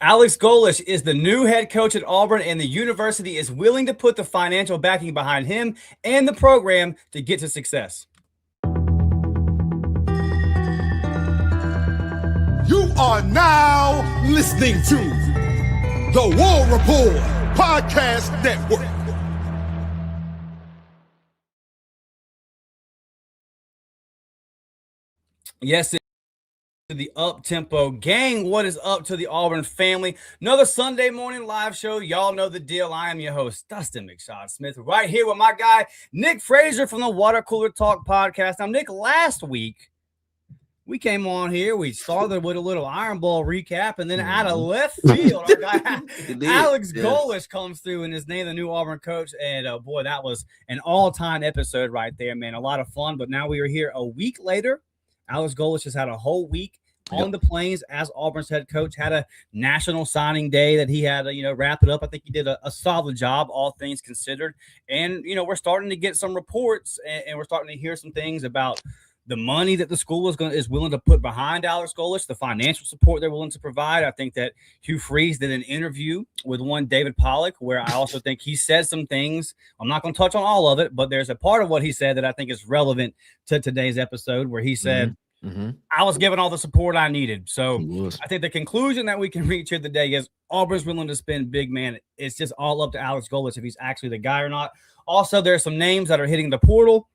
Alex Golesh is the new head coach at Auburn, and the university is willing to put the financial backing behind him and the program to get to success. You are now listening to the War Report Podcast Network. Yes, the up-tempo gang. What is up to the Auburn family? Another Sunday morning live show. Y'all know the deal. I am your host, Dustin McShaw-Smith, right here with my guy, Nick Frazier from the Water Cooler Talk podcast. Now, Nick, last week, we came on here. We started with a little Iron Ball recap, and then out of left field, our guy Alex Golesh comes through and is named the new Auburn coach. And boy, that was an all-time episode right there, man. A lot of fun. But now we are here a week later. Alex Golesh has had a whole week on the plains as Auburn's head coach. Had a national signing day that he had to, wrap it up. I think he did a solid job, all things considered. And, we're starting to get some reports, and we're starting to hear some things about the money that the school is willing to put behind Alex Golesh, the financial support they're willing to provide. I think that Hugh Freeze did an interview with one David Pollack, where I also think he said some things. I'm not going to touch on all of it, but there's a part of what he said that I think is relevant to today's episode, where he said, I was given all the support I needed. So I think the conclusion that we can reach here today is Auburn's willing to spend big, man. It's just all up to Alex Golesh if he's actually the guy or not. Also, there's some names that are hitting the portal.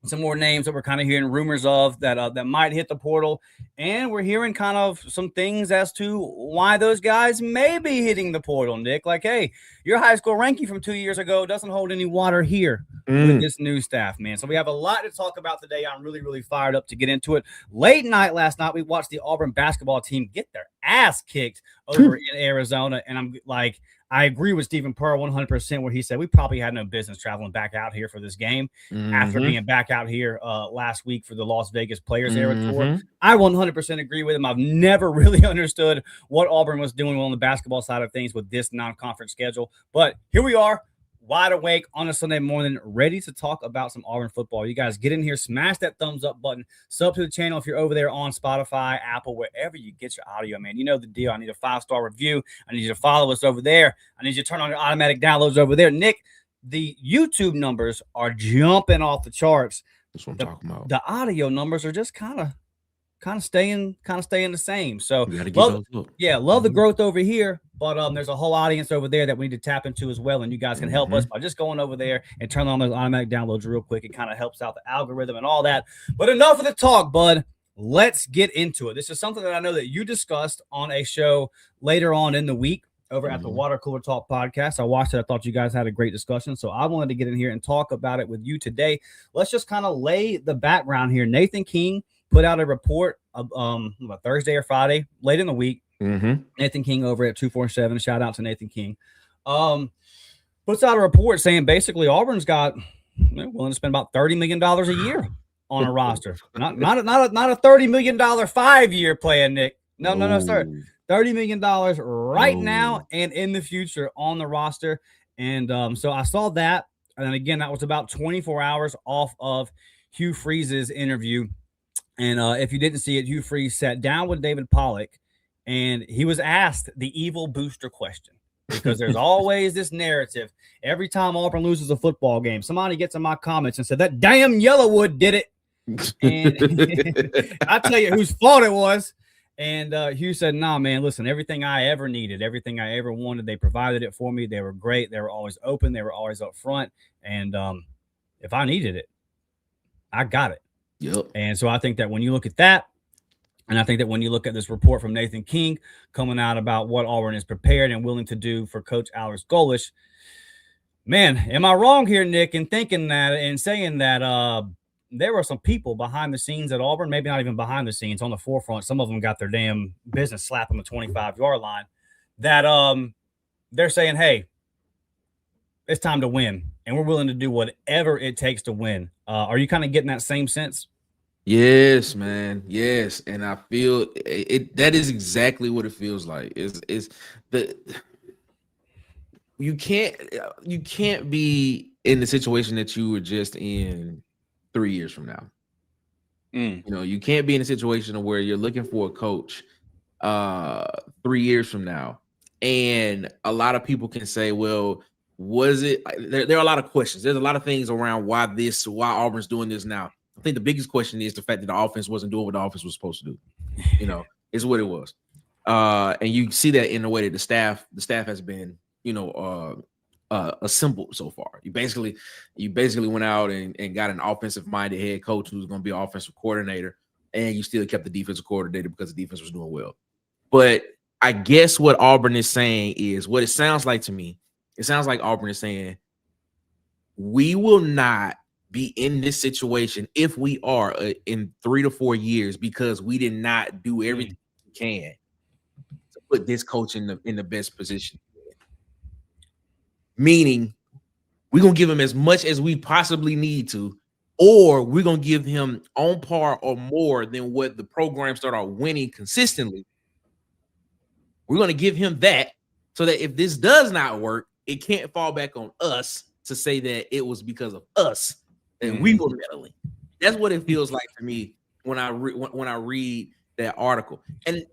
Some more names that we're kind of hearing rumors of that might hit the portal. And we're hearing kind of some things as to why those guys may be hitting the portal, Nick. Like, hey, your high school ranking from 2 years ago doesn't hold any water here with this new staff, man. So we have a lot to talk about today. I'm really, really fired up to get into it. Late night last night, we watched the Auburn basketball team get their ass kicked over in Arizona. And I'm like, I agree with Stephen Pearl 100% where he said we probably had no business traveling back out here for this game after being back out here last week for the Las Vegas Players Era Tour. I 100% agree with him. I've never really understood what Auburn was doing on the basketball side of things with this non-conference schedule. But here we are, wide awake on a Sunday morning, ready to talk about some Auburn football. You guys get in here, smash that thumbs up button, sub to the channel if you're over there on Spotify, Apple, wherever you get your audio, man. You know the deal. I need a 5-star review. I need you to follow us over there. I need you to turn on your automatic downloads over there. Nick, the YouTube numbers are jumping off the charts. That's what I'm talking about. The audio numbers are just kind of staying the same. So love the growth over here, but there's a whole audience over there that we need to tap into as well. And you guys can help us by just going over there and turn on those automatic downloads real quick. It kind of helps out the algorithm and all that. But enough of the talk, bud. Let's get into it. This is something that I know that you discussed on a show later on in the week over at the Water Cooler Talk podcast. I watched it. I thought you guys had a great discussion. So I wanted to get in here and talk about it with you today. Let's just kind of lay the background here. Nathan King put out a report Thursday or Friday, late in the week. Nathan King over at 247. Shout out to Nathan King. Puts out a report saying basically Auburn's got willing to spend about $30 million a year on a roster. Not a $30 million 5-year plan, Nick. No, sir. $30 million right now and in the future on the roster. And so I saw that. And then again, that was about 24 hours off of Hugh Freeze's interview. And if you didn't see it, Hugh Freeze sat down with David Pollack, and he was asked the evil booster question, because there's always this narrative. Every time Auburn loses a football game, somebody gets in my comments and said, that damn Yellowwood did it. And I tell you whose fault it was. And Hugh said, nah, man, listen, everything I ever needed, everything I ever wanted, they provided it for me. They were great. They were always open. They were always up front. And if I needed it, I got it. Yep. And so I think that when you look at that, and I think that when you look at this report from Nathan King coming out about what Auburn is prepared and willing to do for Coach Alex Golesh, man, am I wrong here, Nick, in thinking that and saying that there were some people behind the scenes at Auburn, maybe not even behind the scenes, on the forefront. Some of them got their damn business slapped on the 25-yard line, that they're saying, hey, it's time to win, and we're willing to do whatever it takes to win. Are you kind of getting that same sense? Yes, man. Yes. And I feel it that is exactly what it feels like. You can't be in the situation that you were just in 3 years from now. You know, you can't be in a situation where you're looking for a coach 3 years from now. And a lot of people can say, well, was it? There are a lot of questions. There's a lot of things around why Auburn's doing this now. I think the biggest question is the fact that the offense wasn't doing what the offense was supposed to do. You know, is what it was. And you see that in the way that the staff has been, assembled so far. You basically went out and got an offensive minded head coach who's going to be an offensive coordinator, and you still kept the defensive coordinator because the defense was doing well. But I guess what Auburn is saying is what it sounds like to me. It sounds like Auburn is saying, we will not be in this situation if we are in 3 to 4 years because we did not do everything we can to put this coach in the best position. Meaning, we're going to give him as much as we possibly need to, or we're going to give him on par or more than what the programs that are winning consistently. We're going to give him that so that if this does not work, it can't fall back on us to say that it was because of us and we were meddling. That's what it feels like to me when I read that article. And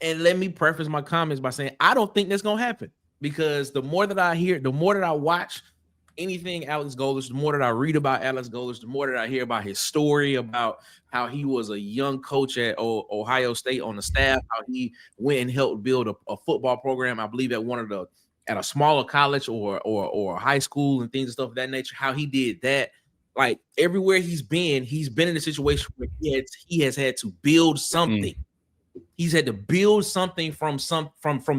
let me preface my comments by saying I don't think that's going to happen, because the more that I hear, the more that I watch anything Alex Golesh, the more that I read about Alex Golesh, the more that I hear about his story, about how he was a young coach at Ohio State on the staff, how he went and helped build a football program, I believe at a smaller college or a high school and things and stuff of that nature, how he did that. Like everywhere he's been in a situation where he has had to build something. He's had to build something from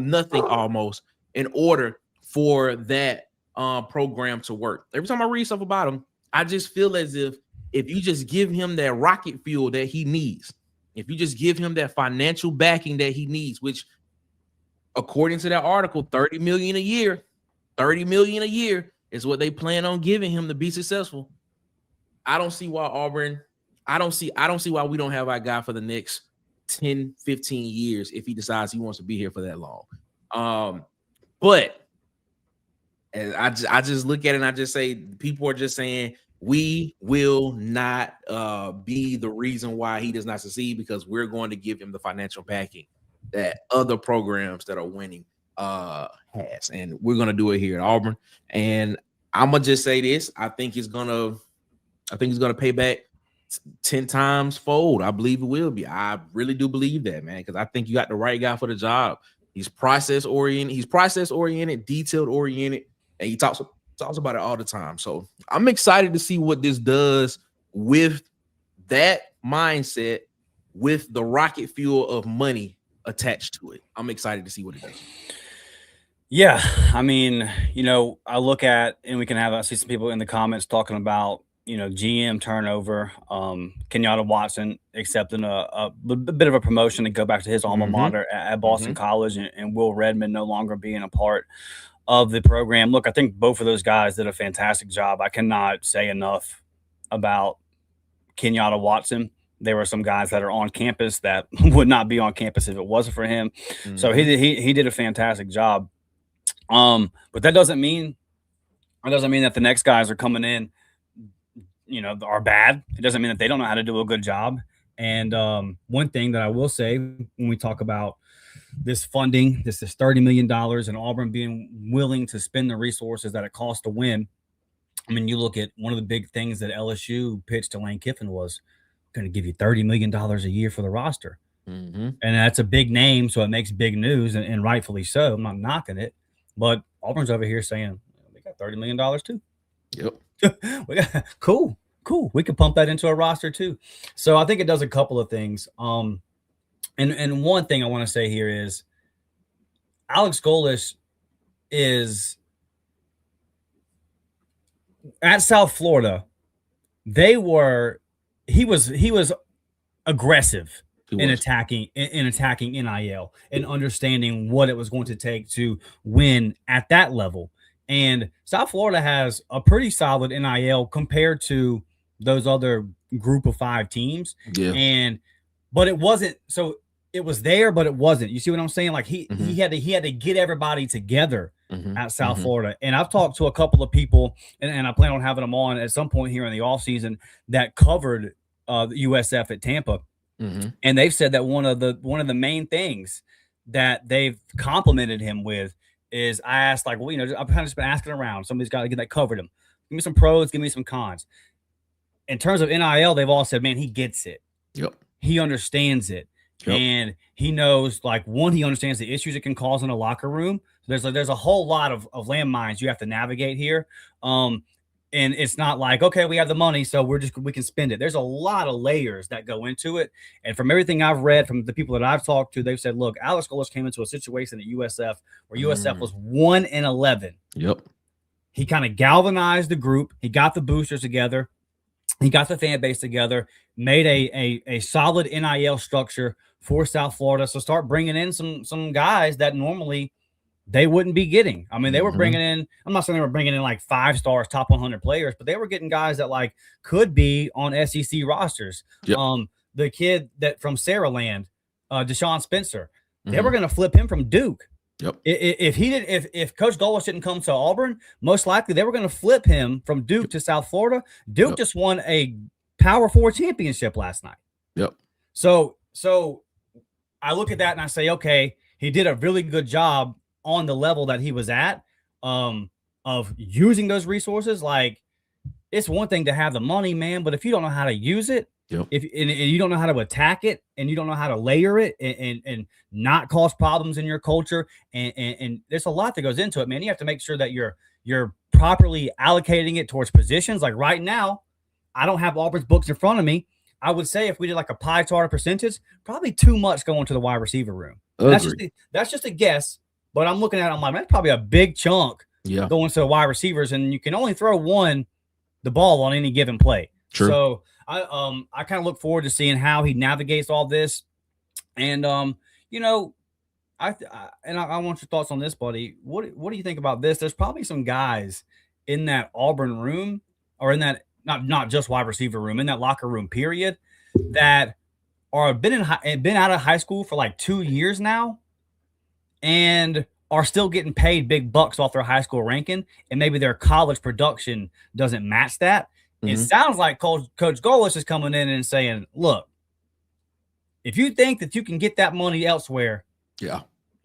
nothing almost in order for that program to work. Every time I read stuff about him, I just feel as if you just give him that rocket fuel that he needs, if you just give him that financial backing that he needs, which according to that article, $30 million a year is what they plan on giving him to be successful. I don't see why we don't have our guy for the next 10, 15 years if he decides he wants to be here for that long. But and I just look at it and I just say, people are just saying we will not be the reason why he does not succeed, because we're going to give him the financial backing that other programs that are winning has, and we're gonna do it here at Auburn. And I'm gonna just say this: I think he's gonna pay back 10 times fold. I believe it will be. I really do believe that, man, because I think you got the right guy for the job. He's process oriented, detailed oriented, and he talks about it all the time. So I'm excited to see what this does with that mindset, with the rocket fuel of money attached to it. I'm excited to see what it does. Yeah, I mean, I look at, and I see some people in the comments talking about, GM turnover, Kenyatta Watson accepting a bit of a promotion to go back to his alma mater at Boston College, and Will Redmond no longer being a part of the program. Look, I think both of those guys did a fantastic job. I cannot say enough about Kenyatta Watson. There were some guys that are on campus that would not be on campus if it wasn't for him. So he did a fantastic job. But that doesn't mean that the next guys are coming in, are bad. It doesn't mean that they don't know how to do a good job. And one thing that I will say when we talk about this funding, this is $30 million, and Auburn being willing to spend the resources that it costs to win. I mean, you look at one of the big things that LSU pitched to Lane Kiffin was going to give you $30 million a year for the roster. And that's a big name, so it makes big news, and rightfully so. I'm not knocking it. But Auburn's over here saying, we got $30 million too. Yep. We got cool. We could pump that into a roster too. So I think it does a couple of things. And one thing I want to say here is Alex Golesh is at South Florida. He was aggressive in attacking NIL and understanding what it was going to take to win at that level. And South Florida has a pretty solid NIL compared to those other group of 5 teams. Yeah. But it wasn't, so it was there, but it wasn't. You see what I'm saying? Like he had to get everybody together at South Florida. And I've talked to a couple of people, and I plan on having them on at some point here in the offseason that covered the USF at Tampa. And they've said that one of the main things that they've complimented him with is I asked, like, well, I've kind of just been asking around. Somebody's got to get that covered him. Give me some pros, give me some cons. In terms of NIL, they've all said, man, he gets it. Yep. He understands it. Yep. And he knows, like, one, he understands the issues it can cause in a locker room. There's a whole lot of landmines you have to navigate here. And it's not like, okay, we have the money, so we can spend it. There's a lot of layers that go into it. And from everything I've read from the people that I've talked to, they've said, look, Alex Golesh came into a situation at USF where USF was 1-11. Yep. He kind of galvanized the group. He got the boosters together. He got the fan base together, made a solid NIL structure for South Florida. So start bringing in some guys that normally they wouldn't be getting. I mean, they were bringing in, I'm not saying they were bringing in like 5 stars, top 100 players, but they were getting guys that like could be on SEC rosters. Yep. The kid that from Saraland, Deshaun Spencer, they were going to flip him from Duke. Yep. If Coach Golesh didn't come to Auburn, most likely they were going to flip him from Duke to South Florida. Duke just won a Power 4 championship last night. Yep. So I look at that and I say, okay, he did a really good job on the level that he was at, of using those resources. Like, it's one thing to have the money, man, but if you don't know how to use it, if you don't know how to attack it, and you don't know how to layer it and not cause problems in your culture, and there's a lot that goes into it, man. You have to make sure that you're properly allocating it towards positions. Like right now, I don't have Auburn's books in front of me. I would say if we did like a pie chart of percentage, probably too much going to the wide receiver room. That's just a guess, but I'm looking at it, I'm like, that's probably a big chunk going to the wide receivers, and you can only throw the ball on any given play. True. So I kind of look forward to seeing how he navigates all this. And, I want your thoughts on this, buddy. What do you think about this? There's probably some guys in that Auburn room, or in that, not just wide receiver room, in that locker room period, that been out of high school for like 2 years now and are still getting paid big bucks off their high school ranking, and maybe their college production doesn't match that. It sounds like Coach Golesh is coming in and saying, look, if you think that you can get that money elsewhere,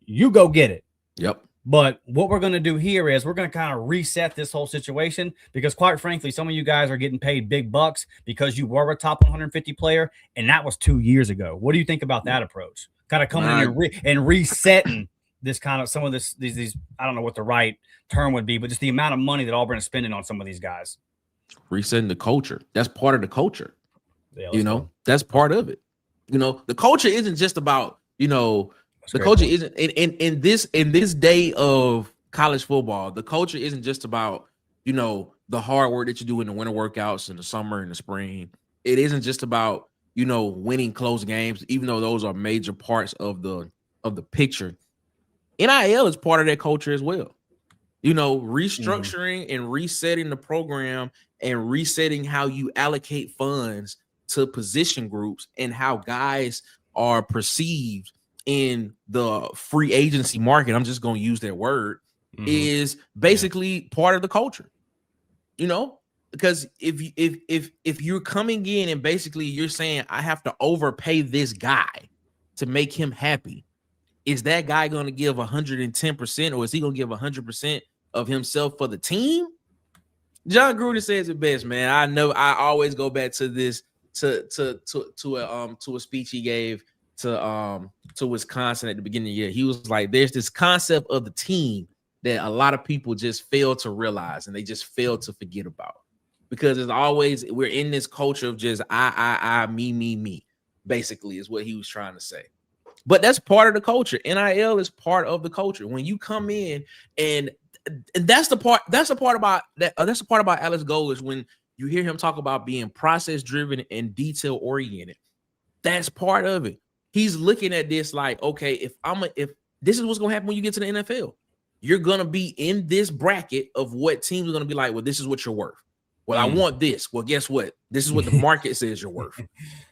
you go get it. Yep. But what we're going to do here is we're going to kind of reset this whole situation, because quite frankly, some of you guys are getting paid big bucks because you were a top 150 player, and that was 2 years ago. What do you think about that approach? Kind of coming in and resetting this kind of some of these I don't know what the right term would be, but just the amount of money that Auburn is spending on some of these guys. Resetting the culture. That's part of the culture. That's part of it. The culture isn't just about, the culture isn't in this day of college football. The culture isn't just about, the hard work that you do in the winter workouts in the summer and the spring. It isn't just about, winning close games, even though those are major parts of the picture. NIL is part of that culture as well. Restructuring and resetting the program and resetting how you allocate funds to position groups and how guys are perceived in the free agency market. I'm just going to use that word, is basically part of the culture, because if you're coming in and basically you're saying, I have to overpay this guy to make him happy, is that guy going to give 110%, or is he going to give 100% of himself for the team? John Gruden says it best, man. I always go back to this to a speech he gave to Wisconsin at the beginning of the year. He was like, there's this concept of the team that a lot of people just fail to realize, and they just fail to forget about, because it's always, we're in this culture of just I, me, basically, is what he was trying to say. But that's part of the culture. NIL is part of the culture. When you come in, and that's the part about Alex Golesh, when you hear him talk about being process driven and detail oriented. That's part of it. He's looking at this like, okay, if this is what's gonna happen when you get to the NFL, you're gonna be in this bracket of what teams are gonna be like, well, this is what you're worth. Well, I want this. Well, guess what? This is what the market says you're worth.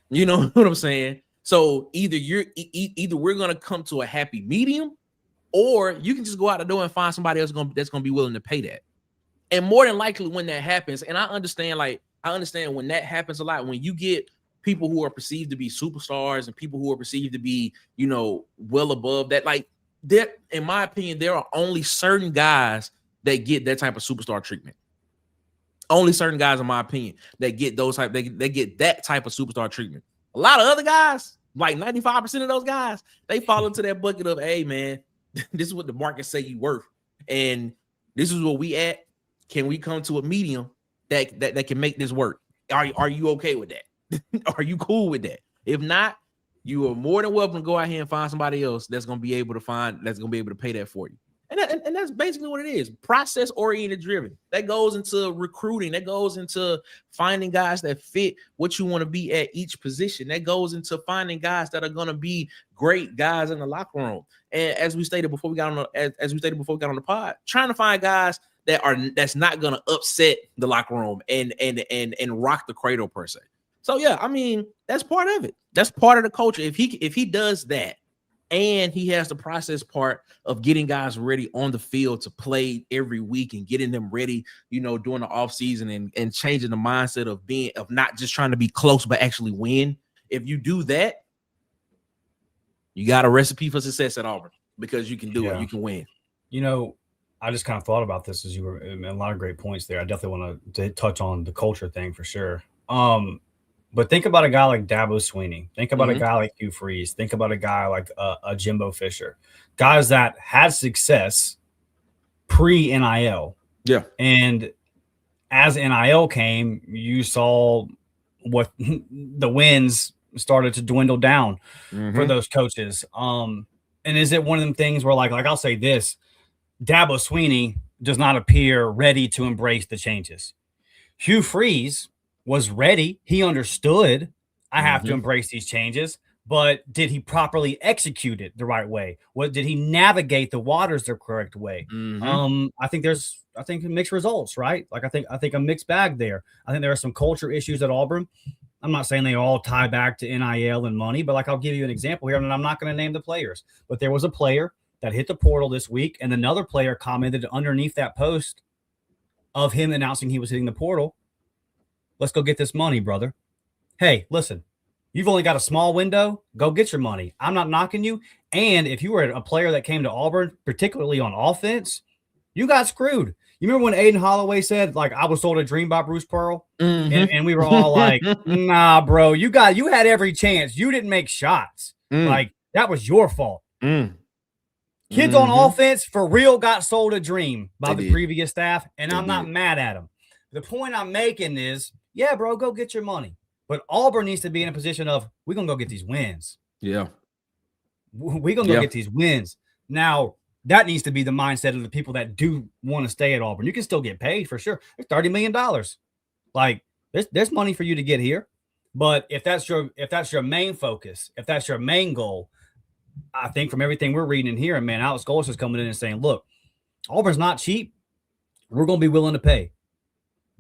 You know what I'm saying? So either we're gonna come to a happy medium, or you can just go out the door and find somebody else that's gonna be willing to pay that. And more than likely, when that happens, and I understand when that happens a lot, when you get people who are perceived to be superstars and people who are perceived to be, well above that. Like that, in my opinion, there are only certain guys that get that type of superstar treatment. Only certain guys, in my opinion, that get they get that type of superstar treatment. A lot of other guys, like 95% of those guys, they fall into that bucket of, hey man, this is what the market say you worth, and this is what we at. Can we come to a medium that can make this work? Are you okay with that? Are you cool with that? If not, you are more than welcome to go out here and find somebody else that's gonna be able to pay that for you. And that's basically what it is. Process oriented driven. That goes into recruiting. That goes into finding guys that fit what you want to be at each position. That goes into finding guys that are going to be great guys in the locker room. And as we stated before we got on the pod, trying to find guys that's not going to upset the locker room and rock the cradle per se. So yeah, I mean, that's part of it. That's part of the culture. If he does that, and he has the process part of getting guys ready on the field to play every week and getting them ready, during the offseason and changing the mindset of not just trying to be close, but actually win. If you do that, you got a recipe for success at Auburn, because you can do it. You can win. I just kind of thought about this as you were a lot of great points there. I definitely want to touch on the culture thing for sure. But think about a guy like Dabo Swinney. Think about a guy like Hugh Freeze. Think about a guy like a Jimbo Fisher. Guys that had success pre-NIL. Yeah. And as NIL came, you saw what the wins started to dwindle down for those coaches. And is it one of them things where, like I'll say this, Dabo Swinney does not appear ready to embrace the changes. Hugh Freeze was ready. He understood I have to embrace these changes, but did he properly execute it the right way? Did he navigate the waters the correct way? I think mixed results, right? Like I think a mixed bag there. I think there are some culture issues at Auburn. I'm not saying they all tie back to NIL and money, but I'll give you an example here, and I'm not going to name the players, but there was a player that hit the portal this week, and another player commented underneath that post of him announcing he was hitting the portal, "Let's go get this money, brother. Hey, listen, you've only got a small window. Go get your money. I'm not knocking you. And if you were a player that came to Auburn, particularly on offense, you got screwed. You remember when Aiden Holloway said, like, I was sold a dream by Bruce Pearl? And we were all like, nah, bro, you had every chance. You didn't make shots. Like, that was your fault. Kids on offense, for real, got sold a dream by the previous staff, and I'm not mad at them. The point I'm making is, yeah, bro, go get your money. But Auburn needs to be in a position of, we're going to go get these wins. Yeah. We're going to go get these wins. Now, that needs to be the mindset of the people that do want to stay at Auburn. You can still get paid for sure. There's $30 million. Like, there's money for you to get here. But if that's your main focus, if that's your main goal, I think from everything we're reading and hearing, man, Alex Golesh is coming in and saying, look, Auburn's not cheap. We're going to be willing to pay.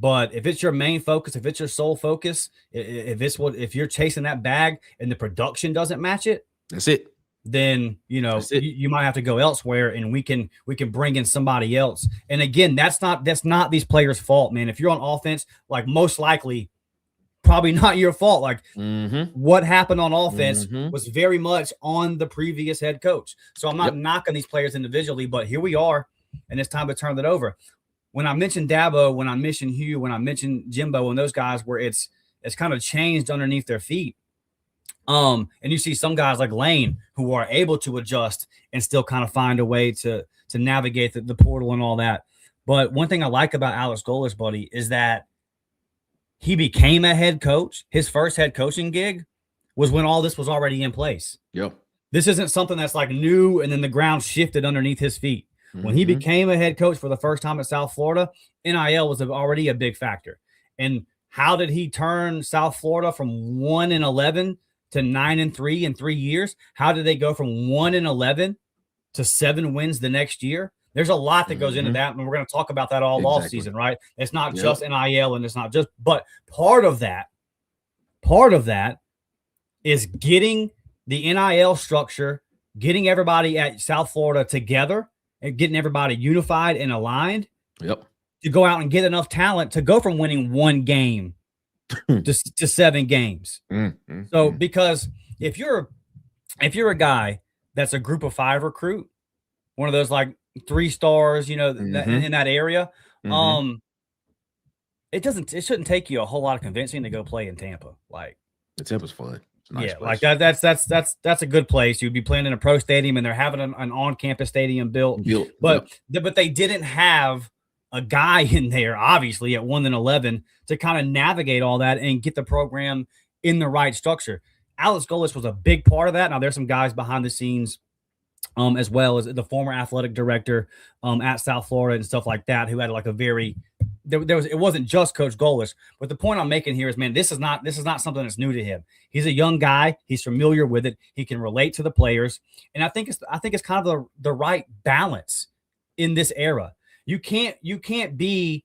But if it's your main focus, if it's your sole focus, if you're chasing that bag and the production doesn't match it, that's it. Then you might have to go elsewhere, and we can bring in somebody else. And again, that's not these players' fault, man. If you're on offense, like, most likely, probably not your fault. Like, what happened on offense was very much on the previous head coach. So I'm not knocking these players individually, but here we are, and it's time to turn it over. When I mentioned Dabo, when I mentioned Hugh, when I mentioned Jimbo, and those guys where it's kind of changed underneath their feet. And you see some guys like Lane who are able to adjust and still kind of find a way to navigate the portal and all that. But one thing I like about Alex Golesh, buddy, is that he became a head coach. His first head coaching gig was when all this was already in place. Yep. This isn't something that's like new and then the ground shifted underneath his feet. When he became a head coach for the first time at South Florida, NIL was already a big factor. And how did he turn South Florida from 1-11 to 9-3 in 3 years? How did they go from 1-11 to 7 wins the next year? There's a lot that goes into that, and we're going to talk about that all off season, right? It's not just NIL, and it's not just, but part of that is getting the NIL structure, getting everybody at South Florida together, and getting everybody unified and aligned to go out and get enough talent to go from winning one game to 7 games. So because if you're a guy that's a group of 5 recruit, one of those like 3 stars, you know, in that area, it shouldn't take you a whole lot of convincing to go play in Tampa. Like Tampa's fun. Nice place. Like that's a good place. You'd be playing in a pro stadium, and they're having an on-campus stadium built. But they didn't have a guy in there, obviously, at 1-11 to kind of navigate all that and get the program in the right structure. Alex Golesh was a big part of that. Now there's some guys behind the scenes, as well as the former athletic director at South Florida and stuff like that, who had like a very it wasn't just Coach Golesh, but the point I'm making here is, man, this is not something that's new to him. He's a young guy. He's familiar with it. He can relate to the players, and I think it's kind of the right balance in this era. You can't be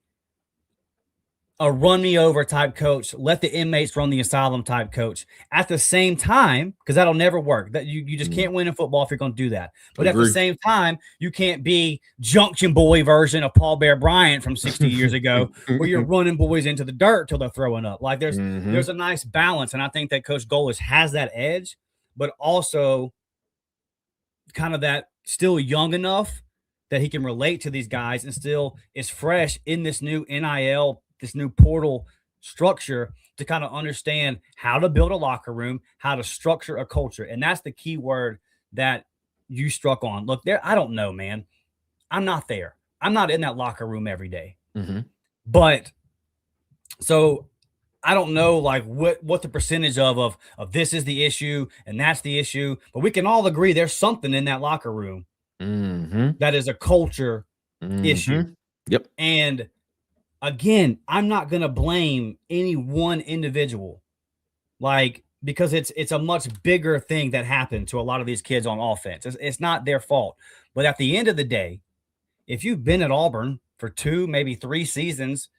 a run me over type coach, let the inmates run the asylum type coach at the same time, because that'll never work. That you just can't win in football if you're going to do that. But at the same time, you can't be Junction Boy version of Paul Bear Bryant from 60 years ago, where you're running boys into the dirt till they're throwing up. Like there's a nice balance, and I think that Coach Golesh has that edge, but also kind of that still young enough that he can relate to these guys and still is fresh in this new NIL, this new portal structure, to kind of understand how to build a locker room, how to structure a culture. And that's the key word that you struck on. Look, I don't know, man. I'm not there. I'm not in that locker room every day. But so I don't know like what the percentage of this is the issue and that's the issue, but we can all agree there's something in that locker room that is a culture issue. Yep. And again, I'm not going to blame any one individual, like, because it's a much bigger thing that happened to a lot of these kids on offense. It's not their fault. But at the end of the day, if you've been at Auburn for 2, maybe 3 seasons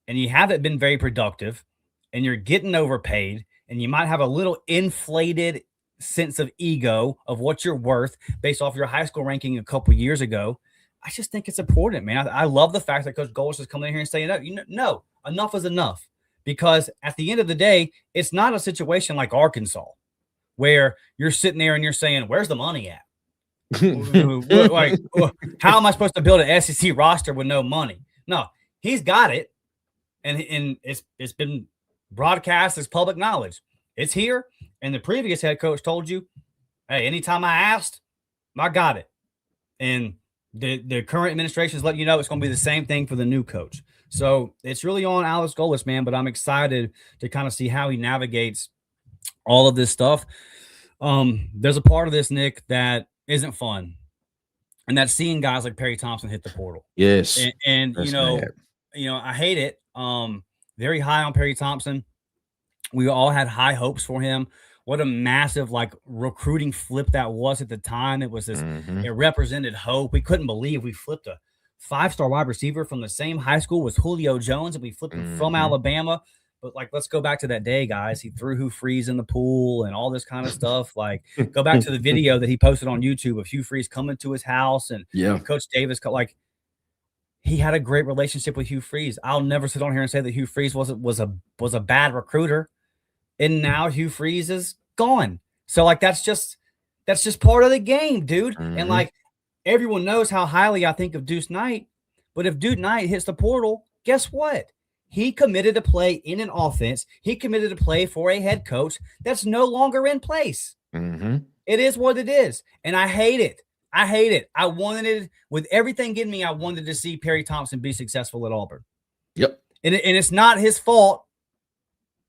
and you haven't been very productive and you're getting overpaid and you might have a little inflated sense of ego of what you're worth based off your high school ranking a couple years ago, I just think it's important, man. I love the fact that Coach Golesh is coming in here and saying, no, enough is enough. Because at the end of the day, it's not a situation like Arkansas where you're sitting there and you're saying, where's the money at? Like, how am I supposed to build an SEC roster with no money? No, he's got it. And it's been broadcast as public knowledge. It's here. And the previous head coach told you, hey, anytime I asked, I got it. And the current administration is letting you know it's going to be the same thing for the new coach. So it's really on Alex Golesh, man, but I'm excited to kind of see how he navigates all of this stuff. There's a part of this, Nick, that isn't fun, and that's seeing guys like Perry Thompson hit the portal. Yes. And you know, I hate it. Very high on Perry Thompson. We all had high hopes for him. What a massive recruiting flip that was at the time. It was this, it represented hope. We couldn't believe we flipped a 5-star wide receiver from the same high school with Julio Jones, and we flipped him from Alabama. But let's go back to that day, guys. He threw Hugh Freeze in the pool and all this kind of stuff. Go back to the video that he posted on YouTube of Hugh Freeze coming to his house and Coach Davis. He had a great relationship with Hugh Freeze. I'll never sit on here and say that Hugh Freeze was a bad recruiter. And now Hugh Freeze is gone. So that's just part of the game, dude. And everyone knows how highly I think of Deuce Knight. But if Deuce Knight hits the portal, guess what? He committed to play in an offense. He committed to play for a head coach that's no longer in place. It is what it is. And I hate it. I wanted it with everything in me. I wanted to see Perry Thompson be successful at Auburn. Yep. And it's not his fault.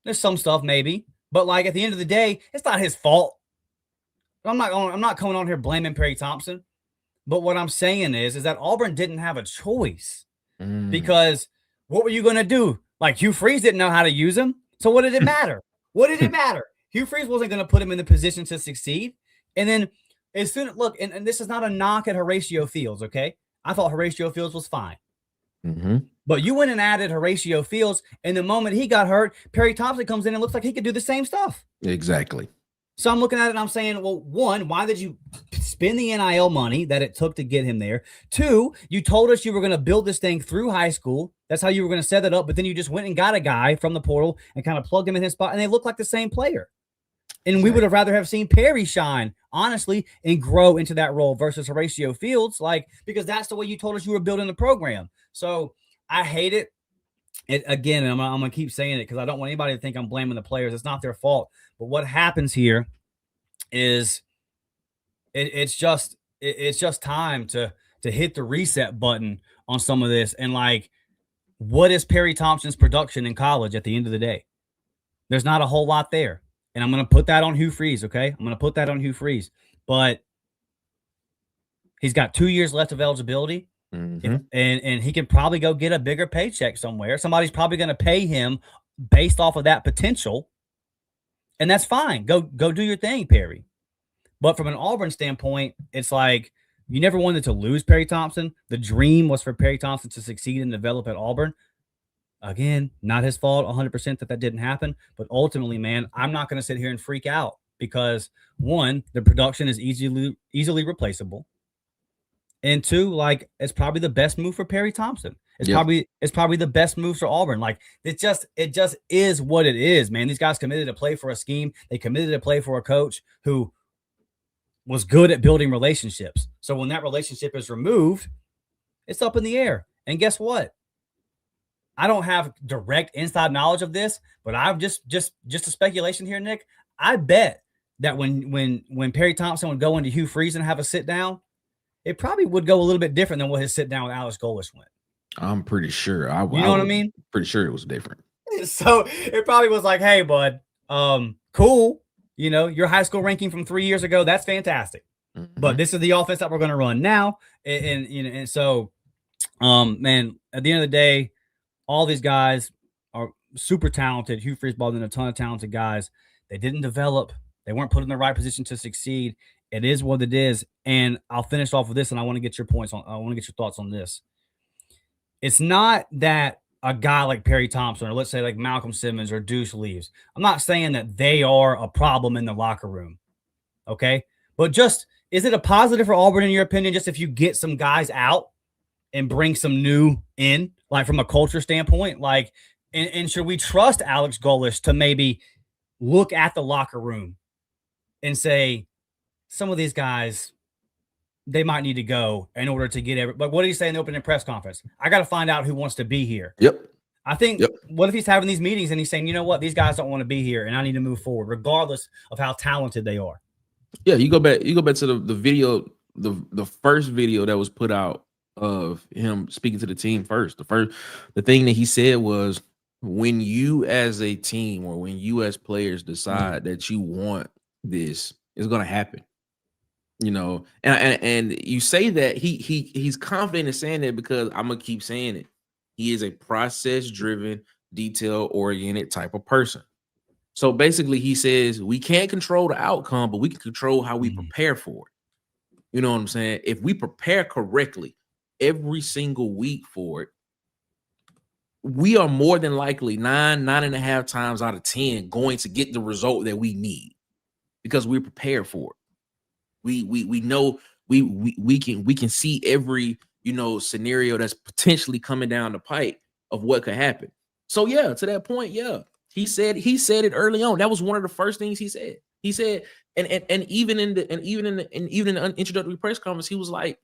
There's some stuff maybe, but at the end of the day, it's not his fault. I'm not coming on here blaming Perry Thompson, but what I'm saying is that Auburn didn't have a choice because what were you going to do? Hugh Freeze didn't know how to use him. So what did it matter? What did it matter? Hugh Freeze wasn't going to put him in the position to succeed. And then as soon look, and this is not a knock at Horatio Fields. Okay. I thought Horatio Fields was fine. But you went and added Horatio Fields, and the moment he got hurt, Perry Thompson comes in and looks like he could do the same stuff. Exactly. So I'm looking at it and I'm saying, well, 1, why did you spend the NIL money that it took to get him there? 2, you told us you were going to build this thing through high school, That's how you were going to set it up. But then you just went and got a guy from the portal and kind of plugged him in his spot, and they look like the same player. And we would have rather have seen Perry shine, honestly, and grow into that role versus Horatio Fields, because that's the way you told us you were building the program. So I hate it. Again, and I'm going to keep saying it because I don't want anybody to think I'm blaming the players. It's not their fault. But what happens here is it's just time to hit the reset button on some of this. And what is Perry Thompson's production in college at the end of the day? There's not a whole lot there. And I'm going to put that on Hugh Freeze, okay? I'm going to put that on Hugh Freeze. But he's got 2 years left of eligibility, and he can probably go get a bigger paycheck somewhere. Somebody's probably going to pay him based off of that potential, and that's fine. Go do your thing, Perry. But from an Auburn standpoint, it's you never wanted to lose Perry Thompson. The dream was for Perry Thompson to succeed and develop at Auburn. Again, not his fault 100% that didn't happen. But ultimately, man, I'm not going to sit here and freak out because, one, the production is easily replaceable. And two, it's probably the best move for Perry Thompson. It's probably the best move for Auburn. It just is what it is, man. These guys committed to play for a scheme. They committed to play for a coach who was good at building relationships. So when that relationship is removed, it's up in the air. And guess what? I don't have direct inside knowledge of this, but I've just a speculation here, Nick. I bet that when Perry Thompson would go into Hugh Freeze and have a sit down, it probably would go a little bit different than what his sit down with Alex Golesh went. I'm pretty sure. You know what I mean? Pretty sure it was different. So it probably was hey, bud, cool. Your high school ranking from 3 years ago, that's fantastic. But this is the offense that we're going to run now. And so, man, at the end of the day, all these guys are super talented. Hugh Freeze brought in a ton of talented guys. They didn't develop. They weren't put in the right position to succeed. It is what it is. And I'll finish off with this, and I want to get your thoughts on this. It's not that a guy like Perry Thompson, or let's say Malcolm Simmons or Deuce leaves. I'm not saying that they are a problem in the locker room. Okay. But is it a positive for Auburn in your opinion? Just if you get some guys out and bring some new in, from a culture standpoint, and should we trust Alex Golesh to maybe look at the locker room and say, some of these guys, they might need to go in order to get but what did he say in the opening press conference? I got to find out who wants to be here. Yep. I think, what if he's having these meetings and he's saying, you know what, these guys don't want to be here and I need to move forward, regardless of how talented they are. Yeah, you go back to the video, the first video that was put out of him speaking to the team first. The thing that he said was, when you as a team or when you as players decide that you want this, it's going to happen. And you say that he's confident in saying that because I'm gonna keep saying it. He is a process-driven, detail-oriented type of person. So basically, he says we can't control the outcome, but we can control how we prepare for it. You know what I'm saying? If we prepare correctly every single week for it, we are more than likely 9.5 times out of 10 going to get the result that we need because we're prepared for it. We know we can see every scenario that's potentially coming down the pipe of what could happen. So yeah, to that point, yeah, he said it early on. That was one of the first things he said. He said, and even in the introductory press conference, he was like,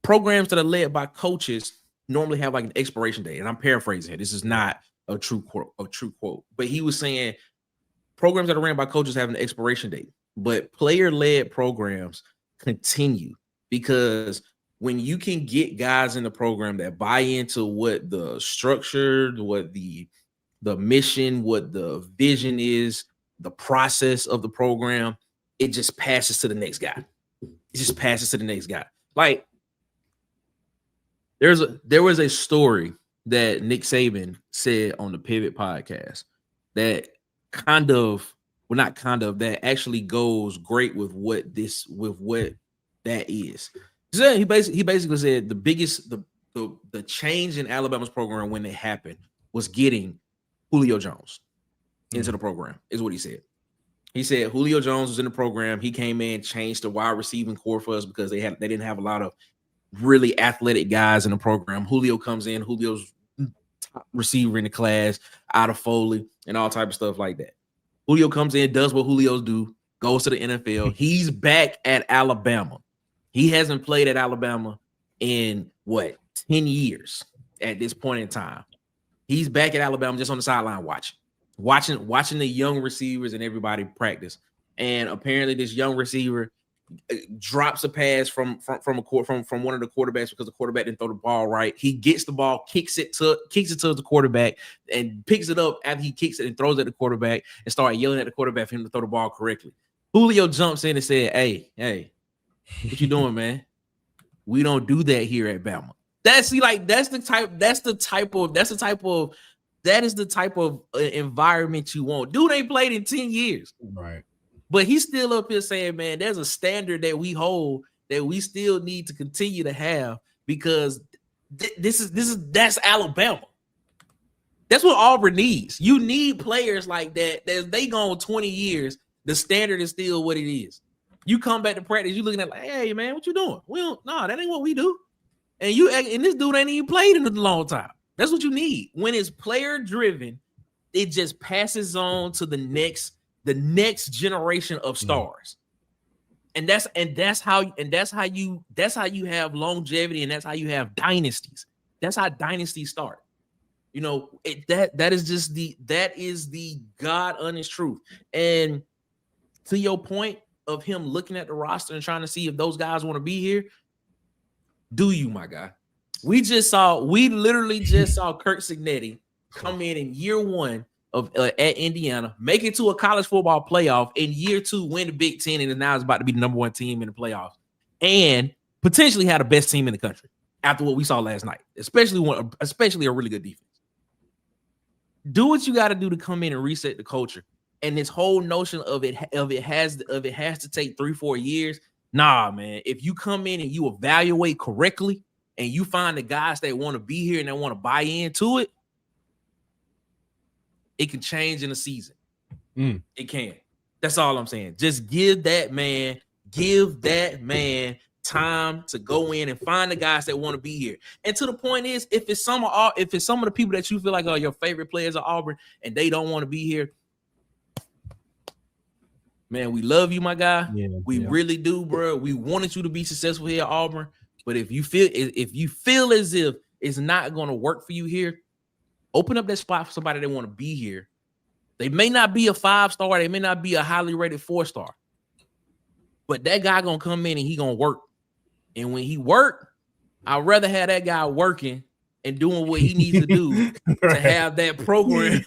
programs that are led by coaches normally have an expiration date. And I'm paraphrasing here. This is not a true quote, but he was saying programs that are ran by coaches have an expiration date, but player-led programs continue because when you can get guys in the program that buy into what the structure, what the mission, what the vision is, the process of the program, it just passes to the next guy. It just passes to the next guy. There was a story that Nick Saban said on the Pivot podcast that that actually goes great with what that is. So he basically said the change in Alabama's program when it happened was getting Julio Jones into the program, is what he said. He said Julio Jones was in the program. He came in, changed the wide receiving core for us because they didn't have a lot of really athletic guys in the program. Julio comes in. Julio's top receiver in the class, out of Foley, and all type of stuff like that. Julio comes in, does what Julio's do, goes to the NFL. He's back at Alabama. He hasn't played at Alabama in 10 years at this point in time. He's back at Alabama just on the sideline watching the young receivers and everybody practice. And apparently this young receiver drops a pass from one of the quarterbacks because the quarterback didn't throw the ball right. He gets the ball, kicks it to the quarterback, and picks it up after he kicks it and throws it at the quarterback and started yelling at the quarterback for him to throw the ball correctly. Julio jumps in and said, Hey, what you doing, man? We don't do that here at Bama. That is the type of environment you want. Dude ain't played in 10 years. Right. But he's still up here saying, man, there's a standard that we hold that we still need to continue to have because that's Alabama. That's what Auburn needs. You need players like that. As they gone 20 years, the standard is still what it is. You come back to practice, you looking at like, hey man, what you doing? That ain't what we do. And this dude ain't even played in a long time. That's what you need. When it's player driven, it just passes on to the next generation of stars. And that's how you have longevity, and that's how you have dynasties. That's how dynasties start. That is the God honest truth. And to your point of him looking at the roster and trying to see if those guys want to be here, do you, my guy? We literally just saw Kurt Signetti come in year one of at Indiana, make it to a college football playoff, in year two win the Big Ten, and now is about to be the number one team in the playoffs, and potentially have the best team in the country after what we saw last night, especially a really good defense. Do what you got to do to come in and reset the culture. And this whole notion of it has to take 3-4 years. Nah, man. If you come in and you evaluate correctly and you find the guys that want to be here and that want to buy into it, it can change in a season. It can. That's all I'm saying. Just give that man time to go in and find the guys that want to be here. And to the point is, if it's some of the people that you feel like are your favorite players at Auburn and they don't want to be here, man, we love you, my guy. Yeah, we really do, bro. We wanted you to be successful here at Auburn. But if you feel as if it's not going to work for you here, open up that spot for somebody that want to be here. They may not be a 5-star. They may not be a highly rated 4-star. But that guy going to come in and he going to work. And when he work, I'd rather have that guy working and doing what he needs to do to have that program,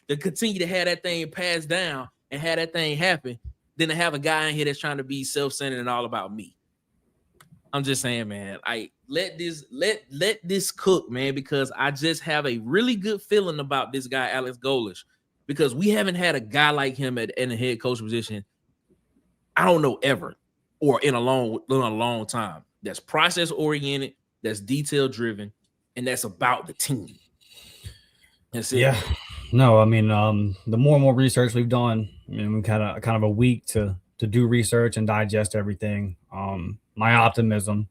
to continue to have that thing passed down and have that thing happen, than to have a guy in here that's trying to be self-centered and all about me. I'm just saying, man, let this cook, man, because I just have a really good feeling about this guy, Alex Golesh, because we haven't had a guy like him in the head coach position, I don't know, ever, or in a long time. That's process oriented, that's detail driven, and that's about the team. That's it. Yeah. No, I mean, the more and more research we've done, we've had kind of a week to do research and digest everything. My optimism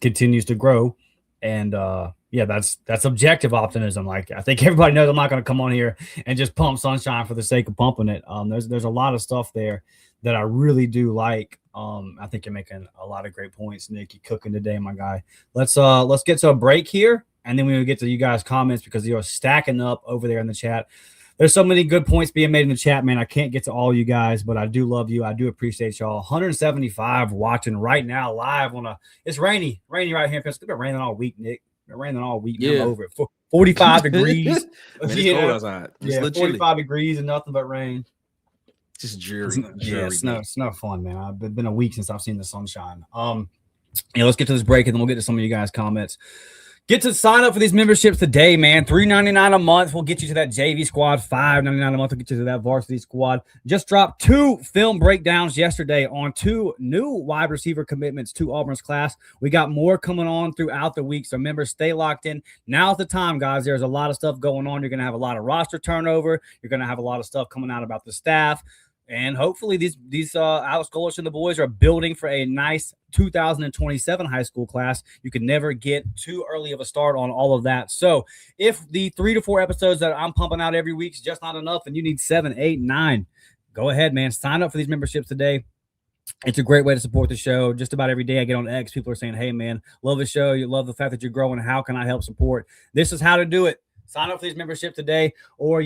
continues to grow, and that's objective optimism. Like, I think everybody knows I'm not going to come on here and just pump sunshine for the sake of pumping it. There's a lot of stuff there that I really do like. I think you're making a lot of great points, Nick. You're cooking today, my guy. Let's get to a break here, and then we will get to you guys' comments because you're stacking up over there in the chat. There's so many good points being made in the chat, man. I can't get to all you guys, but I do love you. I do appreciate y'all. 175 watching right now live it's rainy right here. It's been raining all week, Nick. It's been raining all week. Yeah. I'm over it. 45 degrees. It's cold outside. It's 45 degrees and nothing but rain. Just dreary. It's no fun, man. It's been a week since I've seen the sunshine. Let's get to this break, and then we'll get to some of you guys' comments. Get to sign up for these memberships today, man. $3.99 a month will get you to that JV squad. $5.99 a month will get you to that varsity squad. Just dropped 2 film breakdowns yesterday on 2 new wide receiver commitments to Auburn's class. We got more coming on throughout the week, so remember, stay locked in. Now's the time, guys. There's a lot of stuff going on. You're going to have a lot of roster turnover. You're going to have a lot of stuff coming out about the staff. And hopefully these Alex Golesh and the boys are building for a nice 2027 high school class. You can never get too early of a start on all of that. So if the 3 to 4 episodes that I'm pumping out every week is just not enough and you need 7, 8, 9, go ahead, man. Sign up for these memberships today. It's a great way to support the show. Just about every day I get on X, people are saying, hey, man, love the show. You love the fact that you're growing. How can I help support? This is how to do it. Sign up for these membership today, or,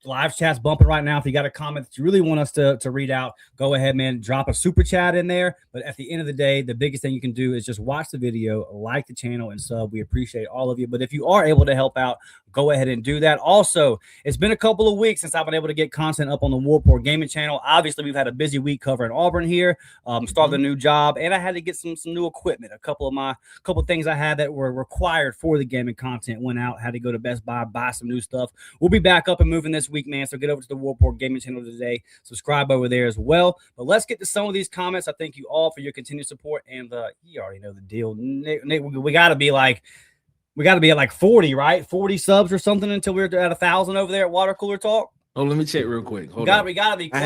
live chat's bumping right now. If you got a comment that you really want us to read out, go ahead, man, drop a super chat in there. But at the end of the day, the biggest thing you can do is just watch the video, like the channel, and sub. We appreciate all of you. But if you are able to help out, go ahead and do that. Also, it's been a couple of weeks since I've been able to get content up on the War Report Gaming channel. Obviously, we've had a busy week covering Auburn here, started a new job, and I had to get some new equipment. A couple of things I had that were required for the gaming content went out. Had to go to Best Buy, buy some new stuff. We'll be back up and moving this week, man. So get over to the War Report Gaming channel today. Subscribe over there as well. But let's get to some of these comments. I thank you all for your continued support. And you already know the deal. Nate, we got to be at like 40, right? 40 subs or something until we're at 1,000 over there at Water Cooler Talk. Oh, let me check real quick. We gotta be close. I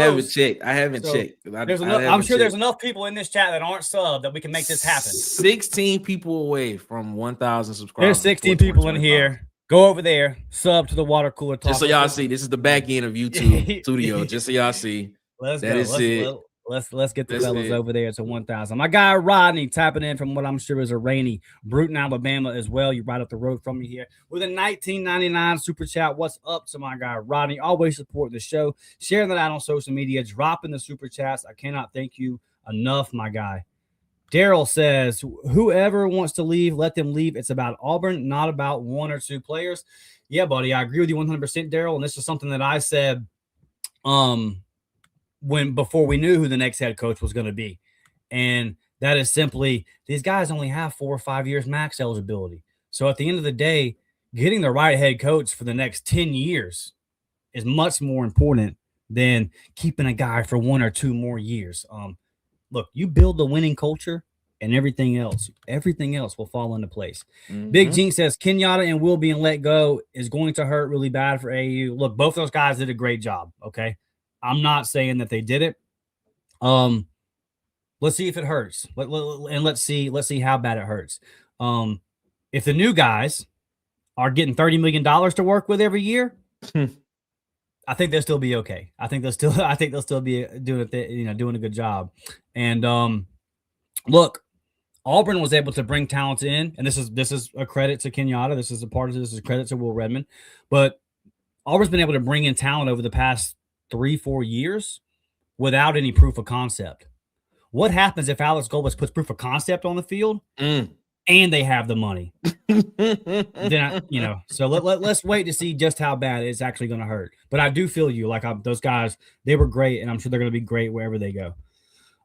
haven't checked. I'm sure there's enough people in this chat that aren't subbed that we can make this happen. 16 people away from 1,000 subscribers. There's 16 people in here. Go over there, sub to the Water Cooler Talk. Just so y'all see, this is the back end of YouTube studio. Just so y'all see. Let's get the fellas over there to 1,000. My guy Rodney tapping in from what I'm sure is a rainy Bruton, Alabama as well. You're right up the road from me here with a 1999 super chat. What's up to my guy Rodney? Always supporting the show, sharing that out on social media, dropping the super chats. I cannot thank you enough, my guy. Daryl says, whoever wants to leave, let them leave. It's about Auburn, not about one or two players. Yeah, buddy, I agree with you 100%, Daryl. And this is something that I said before we knew who the next head coach was going to be. And that is simply, these guys only have 4 or 5 years max eligibility. So at the end of the day, getting the right head coach for the next 10 years is much more important than keeping a guy for 1 or 2 more years. Look, you build the winning culture and everything else will fall into place. Mm-hmm. Big Gene says Kenyatta and Will being let go is going to hurt really bad for AAU. Look, both those guys did a great job. Okay. I'm not saying that they did it. Let's see if it hurts. And let's see how bad it hurts. If the new guys are getting $30 million to work with every year, I think they'll still be okay. I think they'll still be doing a good job. And look, Auburn was able to bring talent in, and this is a credit to Kenyatta. This is a credit to Will Redmond. But Auburn's been able to bring in talent over the past 3-4 years without any proof of concept. What happens if Alex Golesh puts proof of concept on the field and they have the money? So let's wait to see just how bad it's actually going to hurt. But I do feel you. Those guys, they were great, and I'm sure they're going to be great wherever they go.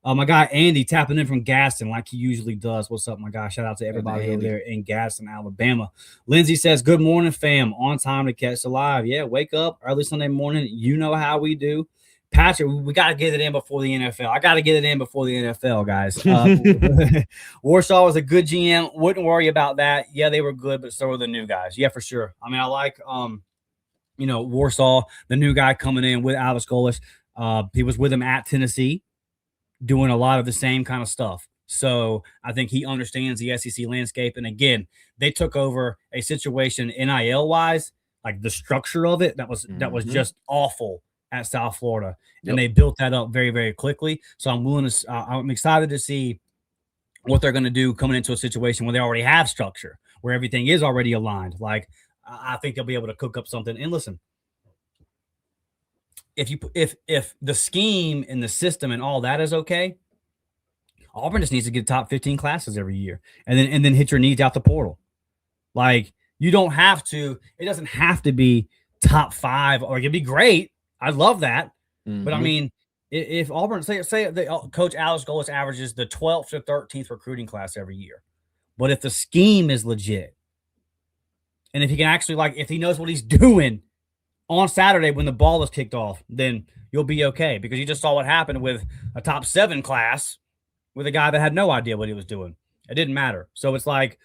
My guy Andy tapping in from Gaston like he usually does. What's up, my guy? Shout out to everybody over there in Gaston, Alabama. Lindsay says, good morning, fam. On time to catch the live. Yeah, wake up early Sunday morning. You know how we do. Patrick, we got to get it in before the NFL. I got to get it in before the NFL, guys. Warsaw was a good GM. Wouldn't worry about that. Yeah, they were good, but so were the new guys. Yeah, for sure. I mean, I like, Warsaw, the new guy coming in with Alex Golesh. He was with him at Tennessee, doing a lot of the same kind of stuff. So I think he understands the SEC landscape. And again, they took over a situation NIL wise, like the structure of it that was just awful at South Florida. And they built that up very, very quickly. So I'm excited to see what they're going to do coming into a situation where they already have structure, where everything is already aligned. Like, I think they'll be able to cook up something. And listen, if the scheme and the system and all that is okay, Auburn just needs to get top 15 classes every year and then hit your needs out the portal. Like, you don't have to, it doesn't have to be top 5, or it'd be great. I love that. Mm-hmm. But I mean, if Auburn, say Coach Alex Golesh averages the 12th to 13th recruiting class every year, but if the scheme is legit, and if he can actually, if he knows what he's doing on Saturday when the ball is kicked off, then you'll be okay, because you just saw what happened with a top 7 class with a guy that had no idea what he was doing. It didn't matter. So it's like,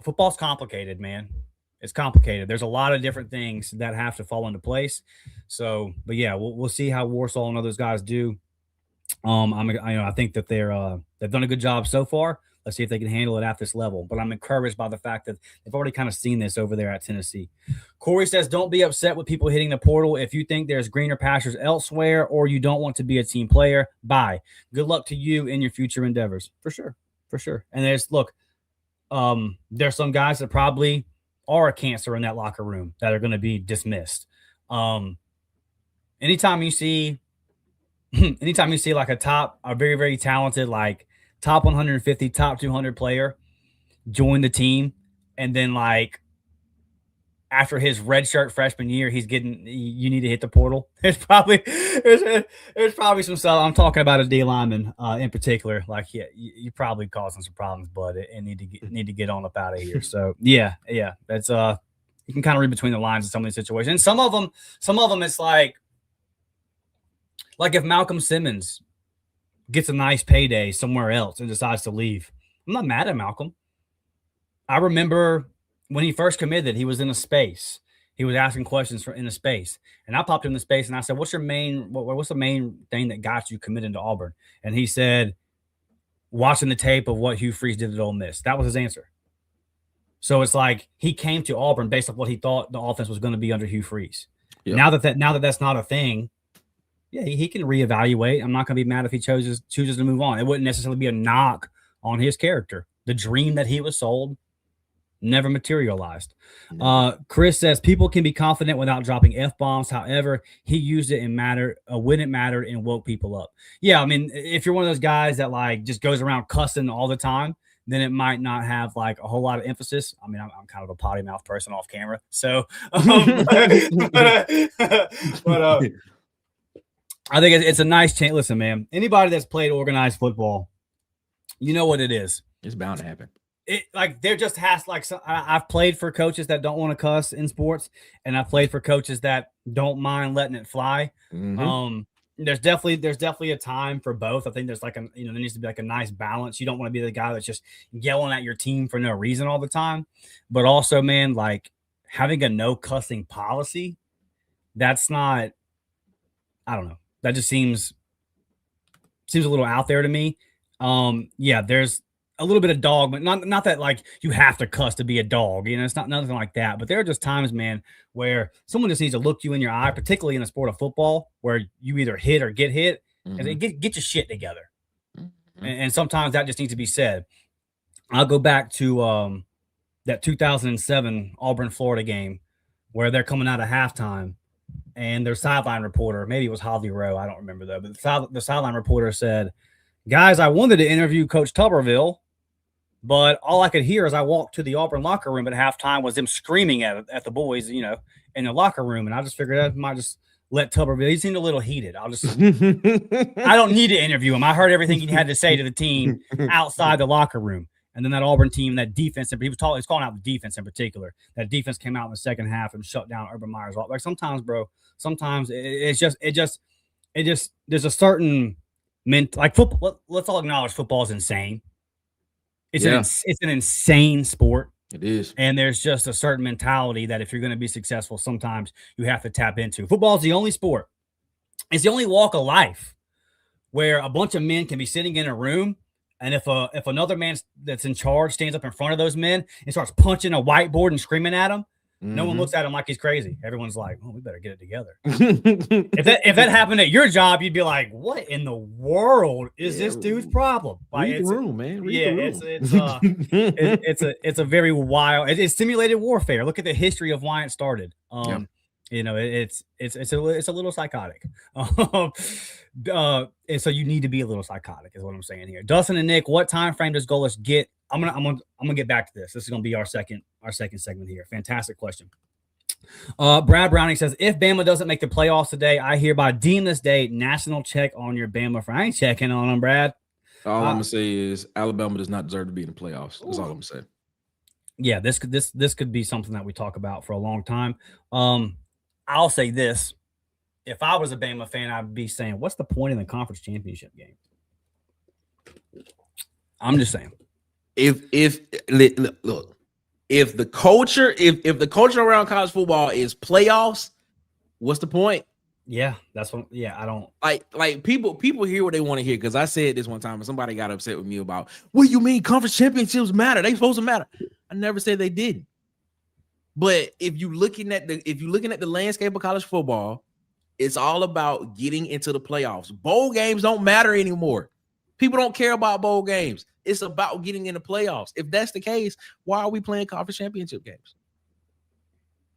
football's complicated, man. It's complicated. There's a lot of different things that have to fall into place. So, but yeah, we'll see how Warsaw and those guys do. I think that they've done a good job so far. Let's see if they can handle it at this level. But I'm encouraged by the fact that they've already kind of seen this over there at Tennessee. Corey says, don't be upset with people hitting the portal. If you think there's greener pastures elsewhere or you don't want to be a team player, bye. Good luck to you in your future endeavors. For sure. For sure. And there's some guys that probably are a cancer in that locker room that are going to be dismissed. Anytime you see like a very, very talented, like top 150, top 200 player join the team, and then like after his redshirt freshman year, you need to hit the portal. There's probably some stuff. I'm talking about a D lineman in particular. Like, yeah, you probably causing some problems, bud, and need to get on up out of here. So yeah, that's you can kind of read between the lines in some of these situations. And some of them, it's like if Malcolm Simmons gets a nice payday somewhere else and decides to leave, I'm not mad at Malcolm. I remember when he first committed, he was in a space. He was asking questions in a space. And I popped in the space and I said, what's the main thing that got you committed to Auburn? And he said, watching the tape of what Hugh Freeze did at Ole Miss. That was his answer. So it's like he came to Auburn based on what he thought the offense was going to be under Hugh Freeze. Yeah. Now that that's not a thing, yeah, he can reevaluate. I'm not going to be mad if he chooses to move on. It wouldn't necessarily be a knock on his character. The dream that he was sold never materialized. Chris says people can be confident without dropping F-bombs. However, he used it when it mattered and woke people up. Yeah, I mean, if you're one of those guys that like just goes around cussing all the time, then it might not have like a whole lot of emphasis. I mean, I'm kind of a potty mouth person off camera. So, but I think it's a nice change. Listen, man, anybody that's played organized football, you know what it is. It's bound to happen. There just has I've played for coaches that don't want to cuss in sports, and I've played for coaches that don't mind letting it fly. Mm-hmm. There's definitely a time for both. I think there's there needs to be like a nice balance. You don't want to be the guy that's just yelling at your team for no reason all the time, but also, man, like having a no cussing policy, that's not. I don't know. That just seems a little out there to me. Yeah, there's a little bit of dog, but not that like you have to cuss to be a dog. It's not nothing like that. But there are just times, man, where someone just needs to look you in your eye, particularly in the sport of football, where you either hit or get hit, and say, get your shit together. Mm-hmm. And sometimes that just needs to be said. I'll go back to that 2007 Auburn, Florida game where they're coming out of halftime. And their sideline reporter, maybe it was Holly Rowe, I don't remember though, but the sideline reporter said, guys, I wanted to interview Coach Tuberville, but all I could hear as I walked to the Auburn locker room at halftime was them screaming at the boys, in the locker room. And I just figured I might just let Tuberville, he seemed a little heated. I don't need to interview him. I heard everything he had to say to the team outside the locker room. And then that Auburn team, that defense, he's calling out the defense in particular. That defense came out in the second half and shut down Urban Meyer's. Like sometimes, bro, it's just there's a certain like football. Let's all acknowledge football is insane. It's an insane sport. It is. And there's just a certain mentality that if you're going to be successful, sometimes you have to tap into. Football is the only sport. It's the only walk of life where a bunch of men can be sitting in a room. And if another man that's in charge stands up in front of those men and starts punching a whiteboard and screaming at him, no one looks at him like he's crazy. Everyone's like, "Oh, we better get it together." if that happened at your job, you'd be like, "What in the world is this dude's problem?" Like, read the room, man. It's a very wild. It's simulated warfare. Look at the history of why it started. It's a little psychotic. And so you need to be a little psychotic is what I'm saying here. Dustin and Nick, what time frame does Golesh get? I'm gonna get back to this. This is gonna be our second segment here. Fantastic question. Brad Browning says, if Bama doesn't make the playoffs today, I hereby deem this day national check on your Bama friend. I ain't checking on them, Brad. All I'm gonna say is Alabama does not deserve to be in the playoffs. That's all I'm gonna say. Yeah, this could be something that we talk about for a long time. I'll say this. If I was a Bama fan, I'd be saying, what's the point in the conference championship game? I'm just saying. Look, if the culture around college football is playoffs, what's the point? Yeah, that's what. Yeah, I don't like people hear what they want to hear, because I said this one time and somebody got upset with me about, what do you mean conference championships matter? They supposed to matter. I never said they didn't. But if you're looking at the landscape of college football, it's all about getting into the playoffs. Bowl games don't matter anymore. People don't care about bowl games. It's about getting in the playoffs. If that's the case, why are we playing conference championship games?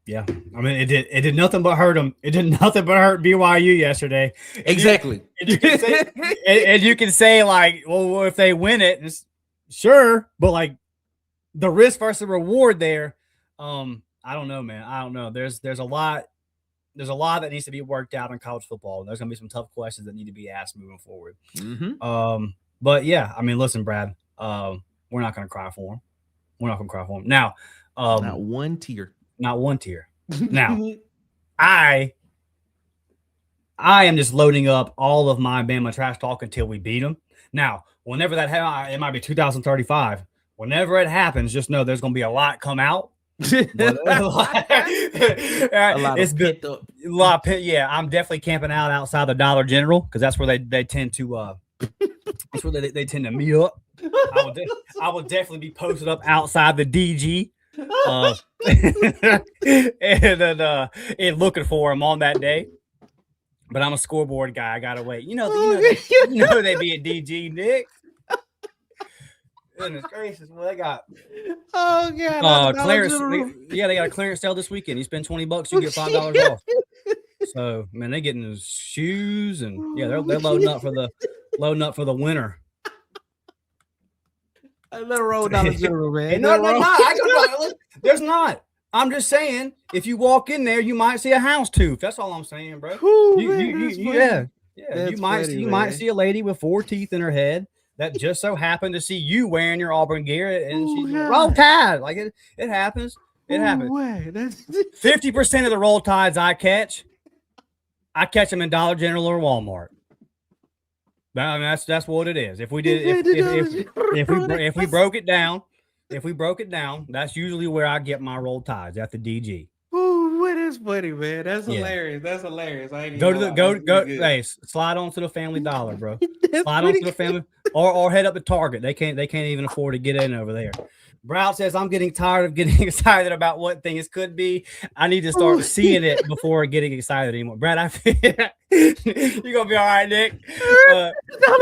Yeah, I mean, it did nothing but hurt them. It did nothing but hurt BYU yesterday. Exactly. And you can say like, well, if they win it, sure, but like the risk versus reward there, I don't know, man. I don't know. There's a lot that needs to be worked out in college football. There's gonna be some tough questions that need to be asked moving forward. Mm-hmm. But yeah, I mean, listen, Brad, we're not gonna cry for him. We're not gonna cry for him. Now, not one tear. Not one tear. Now, I am just loading up all of my Bama trash talk until we beat them. Now, whenever that happens, it might be 2035. Whenever it happens, just know there's gonna be a lot come out. It's been a lot. Yeah, I'm definitely camping out outside the Dollar General because that's where they tend to. That's where they tend to meet up. I will definitely be posted up outside the DG. And looking for him on that day. But I'm a scoreboard guy. I gotta wait. You know they be at DG, Nick. Goodness gracious, well, they got clearance. They got a clearance sale this weekend. You spend $20, you get $5 off. So man, they getting his shoes and they're loading up for the winter. I better roll Dollar General, man. No, there's not. I'm just saying, if you walk in there, you might see a house tooth. That's all I'm saying, bro. You might see a lady with 4 teeth in her head that just so happened to see you wearing your Auburn gear, and she's roll tide. Like it happens. It happens. 50% of the roll tides I catch them in Dollar General or Walmart. I mean, that's what it is. If we did, if we broke it down, that's usually where I get my roll tides at the DG. Ooh, what is funny, man? That's hilarious. That's hilarious. I ain't go. Hey, slide on to the Family Dollar, bro. Slide on to the Family, or head up to Target. They can't even afford to get in over there. Brown says, I'm getting tired of getting excited about what things could be. I need to start seeing it before getting excited anymore. Brad, you're going to be all right, Nick. Dollar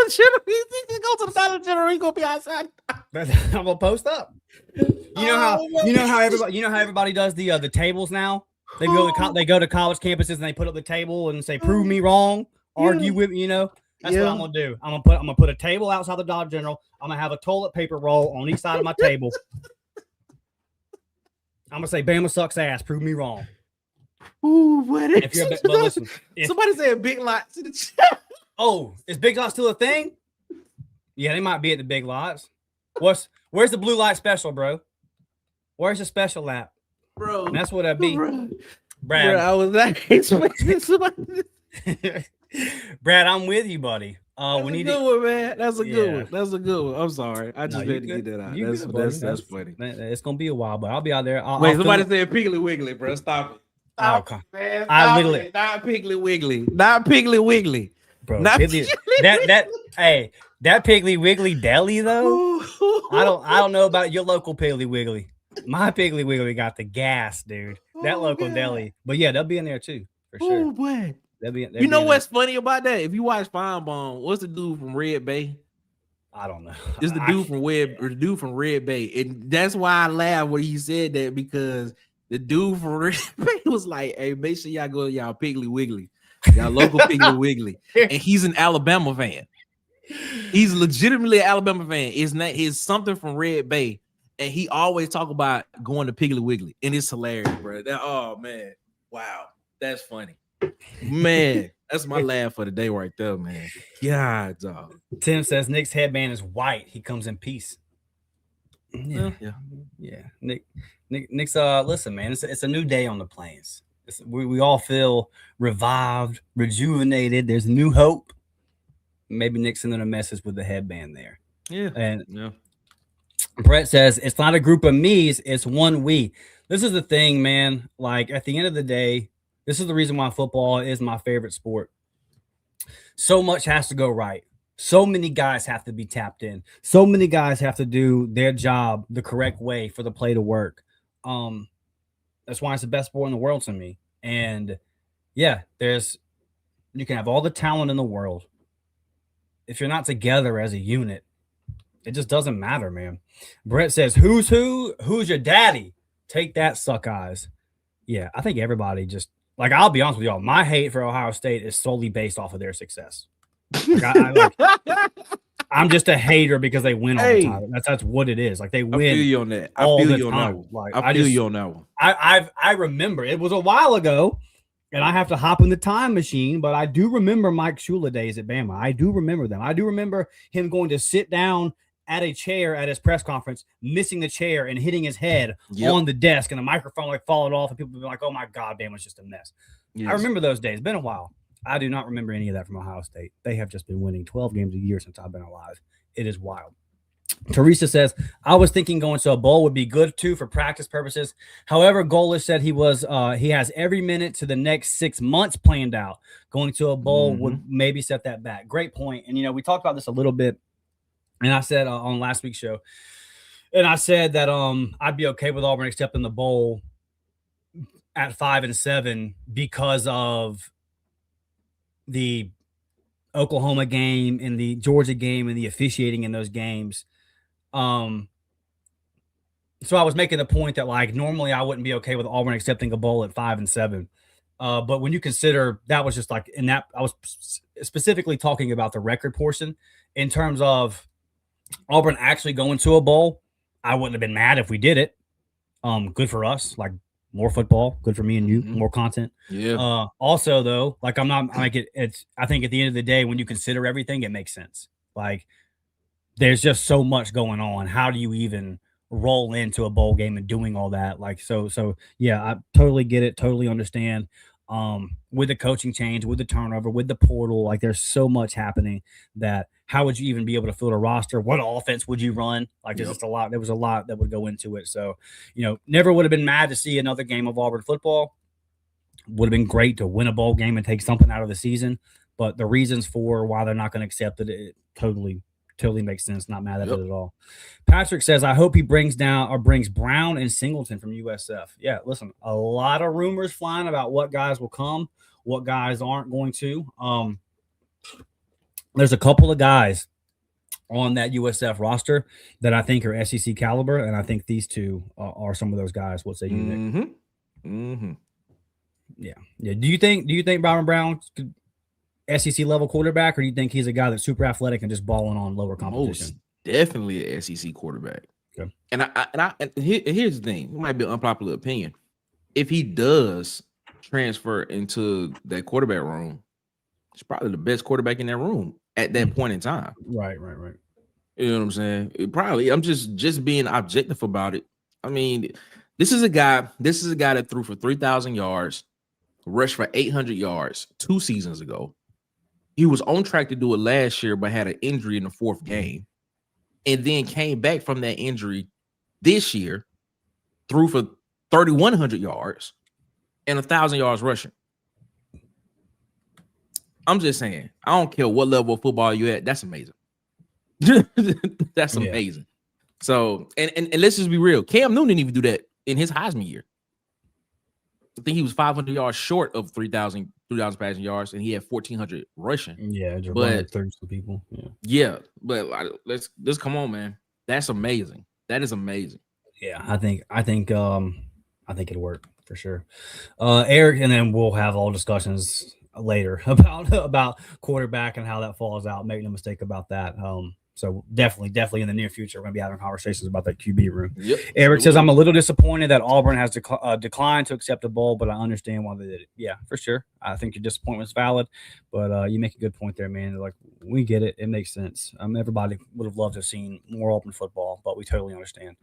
General. You go to the Dollar General, you're going to be outside. I'm going to post up. You know how everybody does the tables now? They go to college campuses and they put up the table and say, prove me wrong, argue with me, That's what I'm gonna do. I'm gonna put a table outside the Dollar General. I'm gonna have a toilet paper roll on each side of my table. I'm gonna say Bama sucks ass. Prove me wrong. Ooh, what is? But listen, somebody said Big Lots in the chat. Oh, is Big Lots still a thing? Yeah, they might be at the Big Lots. Where's the blue light special, bro? Where's the special lap, bro? And that's what I'd be, Brad. I was expecting somebody. Brad, I'm with you, buddy. That's a good one, man. That's a good one. That's a good one. I'm sorry. I just had to get that out. That's funny. It's gonna be a while, but I'll be out there. Somebody said Piggly Wiggly, bro. Stop it. Stop it, man. Not Piggly Wiggly. Not Piggly Wiggly. Bro, that Piggly Wiggly deli though. I don't know about your local Piggly Wiggly. My Piggly Wiggly got the gas, dude. That local deli. But yeah, they'll be in there too, for sure. Oh boy. You know what's funny about that? If you watch Fine Bone, what's the dude from Red Bay? I don't know. It's the dude from Red Bay. And that's why I laughed when he said that, because the dude from Red Bay was like, hey, make sure y'all go to y'all Piggly Wiggly. Y'all local Piggly Wiggly. And he's an Alabama fan. He's legitimately an Alabama fan. It's something from Red Bay. And he always talk about going to Piggly Wiggly. And it's hilarious, bro. Oh man. Wow. That's funny. Man, that's my laugh for the day right there, man. God, dog. Tim says Nick's headband is white. He comes in peace. Yeah. Nick's listen, man, it's a new day on the plains. We all feel revived, rejuvenated. There's new hope. Maybe Nick's sending a message with the headband there. Yeah. And Brett says, it's not a group of me's, it's one we. This is the thing, man. Like, at the end of the day, this is the reason why football is my favorite sport. So much has to go right. So many guys have to be tapped in. So many guys have to do their job the correct way for the play to work. That's why it's the best sport in the world to me. And yeah, you can have all the talent in the world. If you're not together as a unit, it just doesn't matter, man. Brett says, who's who? Who's your daddy? Take that, suck eyes. Yeah, I think everybody just, like, I'll be honest with y'all, my hate for Ohio State is solely based off of their success. Like, I'm just a hater because they win all the time. That's what it is. Like, they win. I feel you on that. I feel you on that one. I remember it was a while ago, and I have to hop in the time machine, but I do remember Mike Shula days at Bama. I do remember them. I do remember him going to sit down at a chair at his press conference, missing the chair and hitting his head on the desk, and the microphone like falling off, and people be like, "Oh my God, Bama's just a mess." Yes. I remember those days. It's been a while. I do not remember any of that from Ohio State. They have just been winning 12 games a year since I've been alive. It is wild. Teresa says, I was thinking going to a bowl would be good too for practice purposes. However, Golesh said he has every minute to the next 6 months planned out. Going to a bowl would maybe set that back. Great point. And, we talked about this a little bit. And I said on last week's show, and I said that I'd be okay with Auburn accepting the bowl at 5-7 because of the Oklahoma game and the Georgia game and the officiating in those games. So I was making the point that, like, normally I wouldn't be okay with Auburn accepting a bowl at 5-7. But when you consider that was just like, I was specifically talking about the record portion in terms of Auburn actually going to a bowl. I wouldn't have been mad if we did it. Good for us. Like, more football, good for me and you, more content. Yeah. Also, though, like, I'm not like it's. I think at the end of the day, when you consider everything, it makes sense. Like, there's just so much going on. How do you even roll into a bowl game and doing all that? Like, so yeah, I totally get it, totally understand. With the coaching change, with the turnover, with the portal, like, there's so much happening that how would you even be able to fill a roster? What offense would you run? Like, there's just a lot. There was a lot that would go into it. So, never would have been mad to see another game of Auburn football. Would have been great to win a bowl game and take something out of the season. But the reasons for why they're not going to accept it, it totally makes sense. Not mad at it at all. Patrick says, I hope he brings Brown and Singleton from USF. Yeah, listen, a lot of rumors flying about what guys will come, what guys aren't going to. There's a couple of guys on that USF roster that I think are SEC caliber, and I think these two are some of those guys. What say you, Nick? Yeah. Do you think Byron Brown could SEC level quarterback, or do you think he's a guy that's super athletic and just balling on lower competition? Most definitely an SEC quarterback. Okay. And here's the thing: it might be an unpopular opinion. If he does transfer into that quarterback room, he's probably the best quarterback in that room at that point in time. Right. You know what I'm saying? I'm just being objective about it. I mean, this is a guy that threw for 3,000 yards, rushed for 800 yards 2 seasons ago. He was on track to do it last year, but had an injury in the 4th game, and then came back from that injury this year, threw for 3,100 yards and 1,000 yards rushing. I'm just saying, I don't care what level of football you at. That's amazing. That's amazing. So, and let's just be real. Cam Newton didn't even do that in his Heisman year. I think he was 500 yards short of 3,000 passing yards, and he had 1,400 rushing. Yeah, but 30 people. Yeah, but let's come on, man. That's amazing. That is amazing. Yeah, I think it'll work for sure. Eric, and then we'll have all discussions later about quarterback and how that falls out. Make no mistake about that. So definitely in the near future, we're going to be having conversations about that QB room. Yep. Eric says, I'm a little disappointed that Auburn has declined to accept a bowl, but I understand why they did it. Yeah, for sure. I think your disappointment is valid, but you make a good point there, man. Like, we get it. It makes sense. Everybody would have loved to have seen more Auburn football, but we totally understand.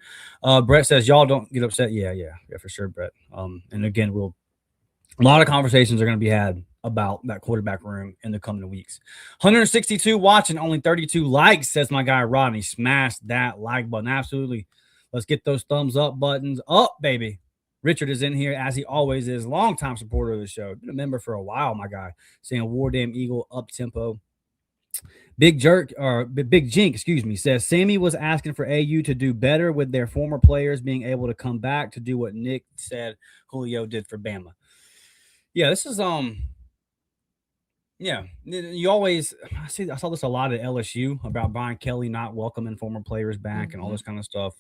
Brett says, y'all don't get upset. Yeah, for sure, Brett. And again, a lot of conversations are going to be had about that quarterback room in the coming weeks. 162 watching, only 32 likes, says my guy Rodney. Smash that like button. Absolutely. Let's get those thumbs up buttons up, baby. Richard is in here, as he always is. Longtime supporter of the show. Been a member for a while, my guy. Saying War Damn Eagle, up tempo. Big Jink, says Sammy was asking for AU to do better with their former players being able to come back to do what Nick said Julio did for Bama. Yeah, this is yeah, you always I saw this a lot at LSU about Brian Kelly not welcoming former players back and all this kind of stuff.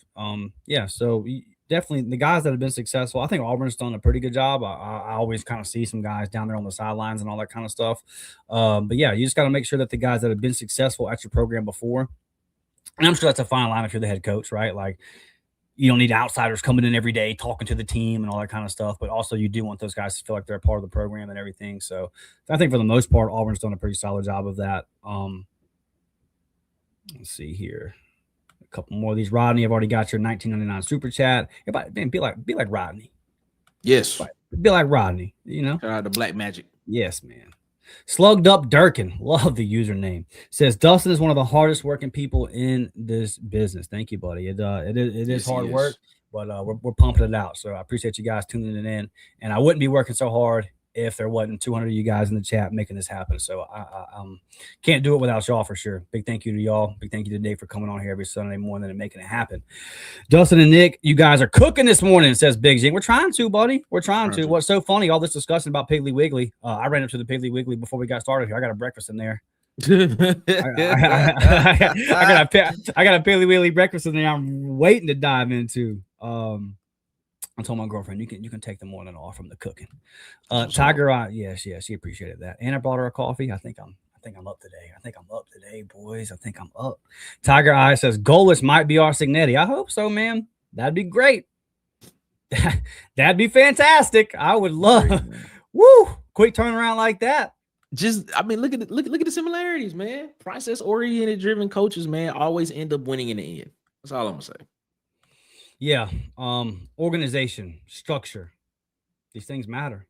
Yeah, so definitely the guys that have been successful. I think Auburn's done a pretty good job. I always kind of see some guys down there on the sidelines and all that kind of stuff. But yeah, you just got to make sure that the guys that have been successful at your program before, and I'm sure that's a fine line if you're the head coach, right? Like, you don't need outsiders coming in every day, talking to the team and all that kind of stuff. But also you do want those guys to feel like they're a part of the program and everything. So I think for the most part, Auburn's done a pretty solid job of that. Let's see here. A couple more of these. Rodney, I've already got your 1999 super chat. Everybody, man, be like Rodney. Yes. Be like Rodney, you know? Shout out to Black Magic. Yes, man. Slugged Up Durkin, love the username. Says Dustin is one of the hardest working people in this business. Thank you, buddy. It is hard work, but we're pumping it out. So I appreciate you guys tuning it in. And I wouldn't be working so hard if there wasn't 200 of you guys in the chat making this happen. So I can't do it without y'all for sure. Big thank you to y'all. Big thank you to Dave for coming on here every Sunday morning and making it happen. Dustin and Nick, you guys are cooking this morning, says Big Zing. We're trying to, buddy. We're trying to. What's so funny, all this discussion about Piggly Wiggly. I ran up to the Piggly Wiggly before we got started here. I got a breakfast in there. I got a Piggly Wiggly breakfast in there I'm waiting to dive into. I told my girlfriend, you can take the morning off from the cooking. Tiger Eye, yeah, she appreciated that. And I brought her a coffee. I think I'm up today. I think I'm up today, boys. I think I'm up. Tiger Eye says Golesh might be our Signetti. I hope so, man. That'd be great. That'd be fantastic. I would love. Woo! Quick turnaround like that. Just, I mean, look at the similarities, man. Process oriented driven coaches, man, always end up winning in the end. That's all I'm gonna say. Yeah. Organization, structure. These things matter.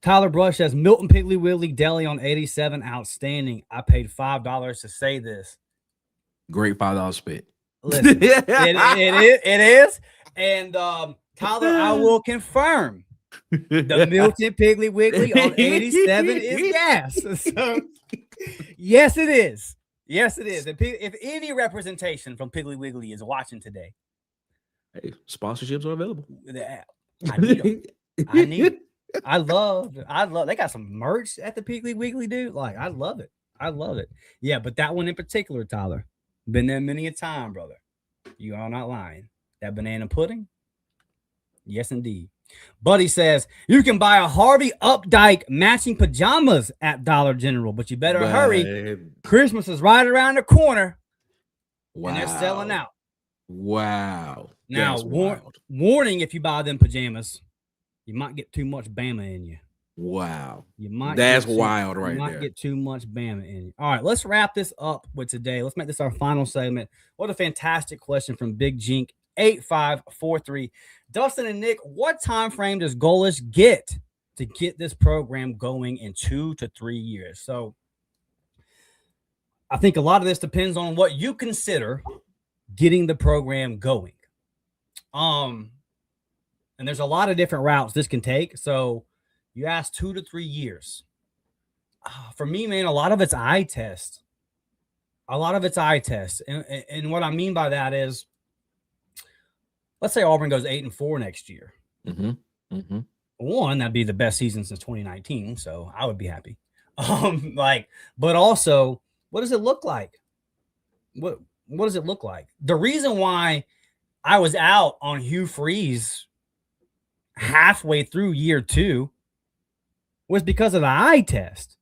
Tyler Brush says Milton Piggly Wiggly Deli on 87. Outstanding. I paid $5 to say this. Great $5 spent. Listen, it is. And Tyler, I will confirm the Milton Piggly Wiggly on 87 is gas. So, yes, it is. Yes, it is. If any representation from Piggly Wiggly is watching today, hey, sponsorships are available. I need them. I need them. I love. They got some merch at the Piggly Wiggly, dude. Like, I love it. Yeah, but that one in particular, Tyler, been there many a time, brother. You are not lying. That banana pudding, yes, indeed. Buddy says you can buy a Harvey Updike matching pajamas at Dollar General, but you better hurry. Christmas is right around the corner. Wow. And they're selling out. Wow. Now, warning, if you buy them pajamas, you might get too much Bama in you. Wow. That's wild right there. You might get too much Bama in you. All right, let's wrap this up with today. Let's make this our final segment. What a fantastic question from Big Jink 8543. Dustin and Nick, what time frame does Golesh get to get this program going in 2 to 3 years? So I think a lot of this depends on what you consider getting the program going. And there's a lot of different routes this can take. So you asked 2 to 3 years. For me, man, a lot of it's eye test. And what I mean by that is, let's say Auburn goes 8-4 next year. One, that'd be the best season since 2019. So I would be happy. But also, what does it look like? What does it look like? The reason why I was out on Hugh Freeze halfway through year 2 was because of the eye test.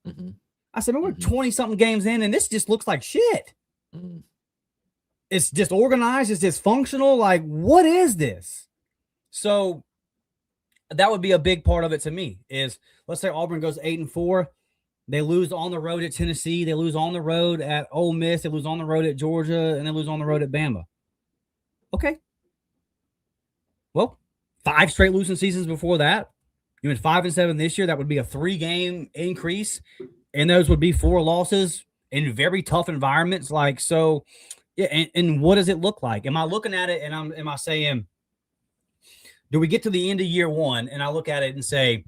I said, man, we're 20-something games in, and this just looks like shit. It's disorganized. It's dysfunctional. Like, what is this? So that would be a big part of it to me is, let's say Auburn goes 8-4. They lose on the road at Tennessee. They lose on the road at Ole Miss. They lose on the road at Georgia, and they lose on the road at Bama. Okay. Well, 5 straight losing seasons before that. You went 5-7 this year. That would be a 3-game increase, and those would be 4 losses in very tough environments. Like, so, yeah. And what does it look like? Am I looking at it and am I saying, do we get to the end of year 1 and I look at it and say,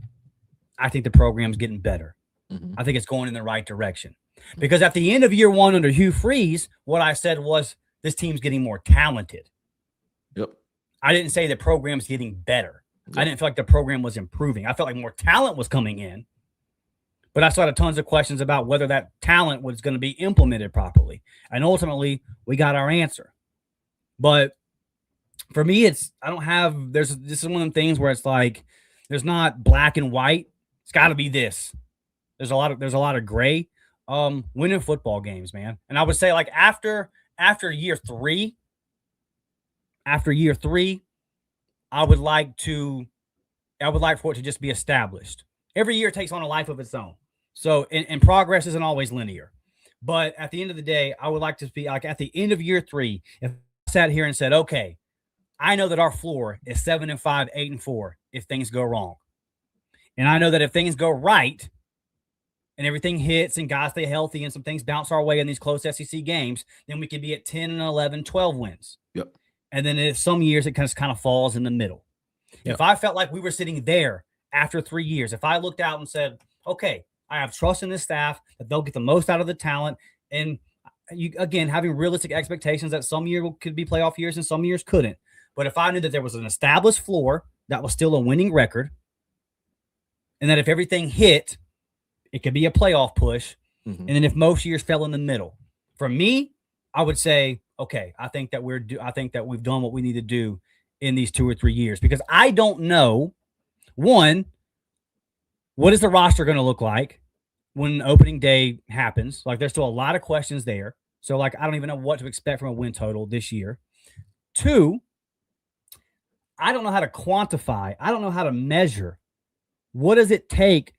I think the program's getting better. Mm-hmm. I think it's going in the right direction. Because at the end of year 1 under Hugh Freeze, what I said was this team's getting more talented. Yep. I didn't say the program's getting better. Yep. I didn't feel like the program was improving. I felt like more talent was coming in, but I still had tons of questions about whether that talent was going to be implemented properly. And ultimately, we got our answer. But for me, this is one of the things where it's like, there's not black and white. It's got to be this. There's a lot of gray. Winning football games, man. And I would say, like, after year 3, I would like for it to just be established. Every year takes on a life of its own. So, and progress isn't always linear. But at the end of the day, I would like to be like at the end of year 3, if I sat here and said, okay, I know that our floor is 7-5, 8-4 if things go wrong. And I know that if things go right and everything hits and guys stay healthy and some things bounce our way in these close SEC games, then we could be at 10 11, 12 wins. Yep. And then if some years it kind of falls in the middle. Yep. If I felt like we were sitting there after 3 years, if I looked out and said, okay, I have trust in this staff that they'll get the most out of the talent, and you, again, having realistic expectations that some year could be playoff years and some years couldn't. But if I knew that there was an established floor that was still a winning record, and that if everything hit, it could be a playoff push, and then if most years fell in the middle, for me, I would say, okay, I think that we've done what we need to do in these 2 or 3 years, because I don't know, one, what is the roster going to look like when opening day happens? Like, there's still a lot of questions there. So, like, I don't even know what to expect from a win total this year. 2, I don't know how to quantify. I don't know how to measure. What does it take?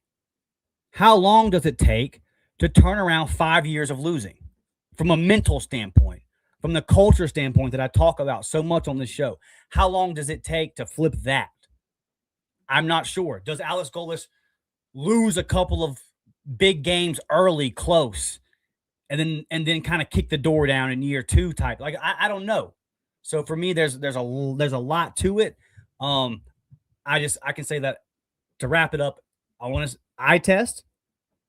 How long does it take to turn around 5 years of losing from a mental standpoint, from the culture standpoint that I talk about so much on this show? How long does it take to flip that? I'm not sure. Does Alex Golesh lose a couple of big games early, close, and then kind of kick the door down in year 2 type? Like, I don't know. So for me, there's a lot to it. I can say that to wrap it up, I want to eye test,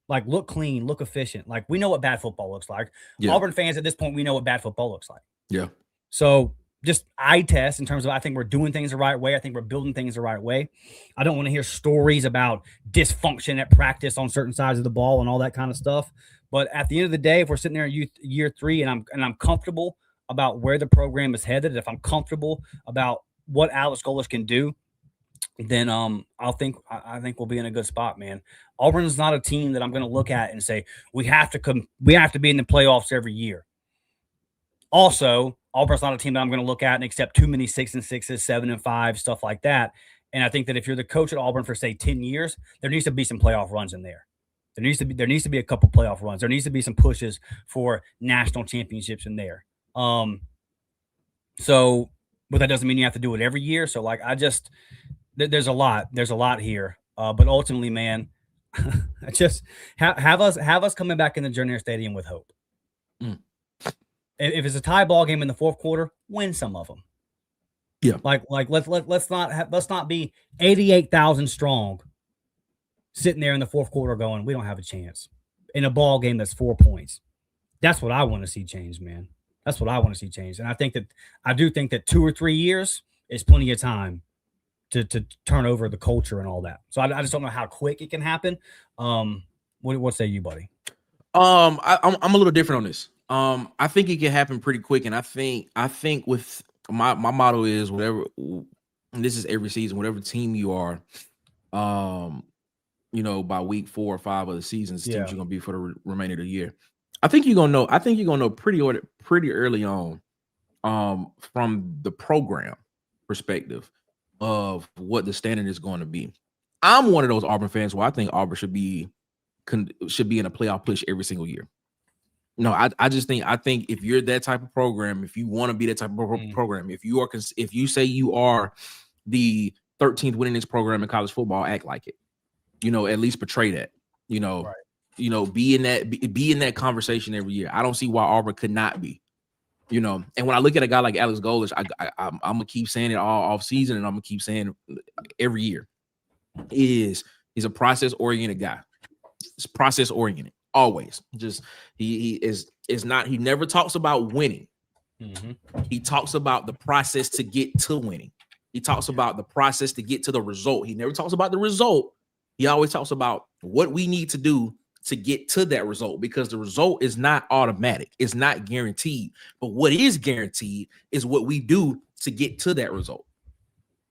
like, look clean, look efficient. Like, we know what bad football looks like. Yeah. Auburn fans at this point, we know what bad football looks like. Yeah. So just eye test in terms of, I think we're doing things the right way. I think we're building things the right way. I don't want to hear stories about dysfunction at practice on certain sides of the ball and all that kind of stuff. But at the end of the day, if we're sitting there in year 3 and I'm comfortable about where the program is headed, if I'm comfortable about what Alex Golesh can do, then I think we'll be in a good spot, man. Auburn's not a team that I'm going to look at and say we have to be in the playoffs every year. Also, Auburn's not a team that I'm going to look at and accept too many 6-6s, 7-5, stuff like that. And I think that if you're the coach at Auburn for, say, 10 years, there needs to be some playoff runs in there. There needs to be a couple playoff runs. There needs to be some pushes for national championships in there. So, but that doesn't mean you have to do it every year. So, like, there's a lot here. But ultimately, man, just have us coming back in the Jordan Stadium with hope. If it's a tie ball game in the fourth quarter, win some of them. Yeah. Like let's not be 88,000 strong sitting there in the fourth quarter going, we don't have a chance in a ball game that's 4 points. That's what I want to see change, man. That's what I want to see change. And I do think that 2 or 3 years is plenty of time to turn over the culture and all that. So I just don't know how quick it can happen. What say you, buddy? I'm a little different on this. I think it can happen pretty quick, and I think with my motto is whatever, and this is every season, whatever team you are, by week 4 or 5 of the season, teams you're gonna be for the remainder of the year. I think you're gonna know pretty early on, from the program perspective of what the standard is going to be. I'm one of those Auburn fans where I think Auburn should be in a playoff push every single year. No, I think if you're that type of program, if you want to be that type of program, if you say you are the 13th winningest program in college football act like it. At least portray that. Right. Be in that conversation every year. I don't see why Auburn could not be. And when I look at a guy like Alex Golesh, I'm gonna keep saying it all off season, and I'm gonna keep saying it every year. He's a process oriented guy. It's process oriented always. Just he never talks about winning. Mm-hmm. He talks about the process to get to winning. He talks about the process to get to the result. He never talks about the result. He always talks about what we need to do to get to that result, because the result is not automatic. It's not guaranteed. But what is guaranteed is what we do to get to that result.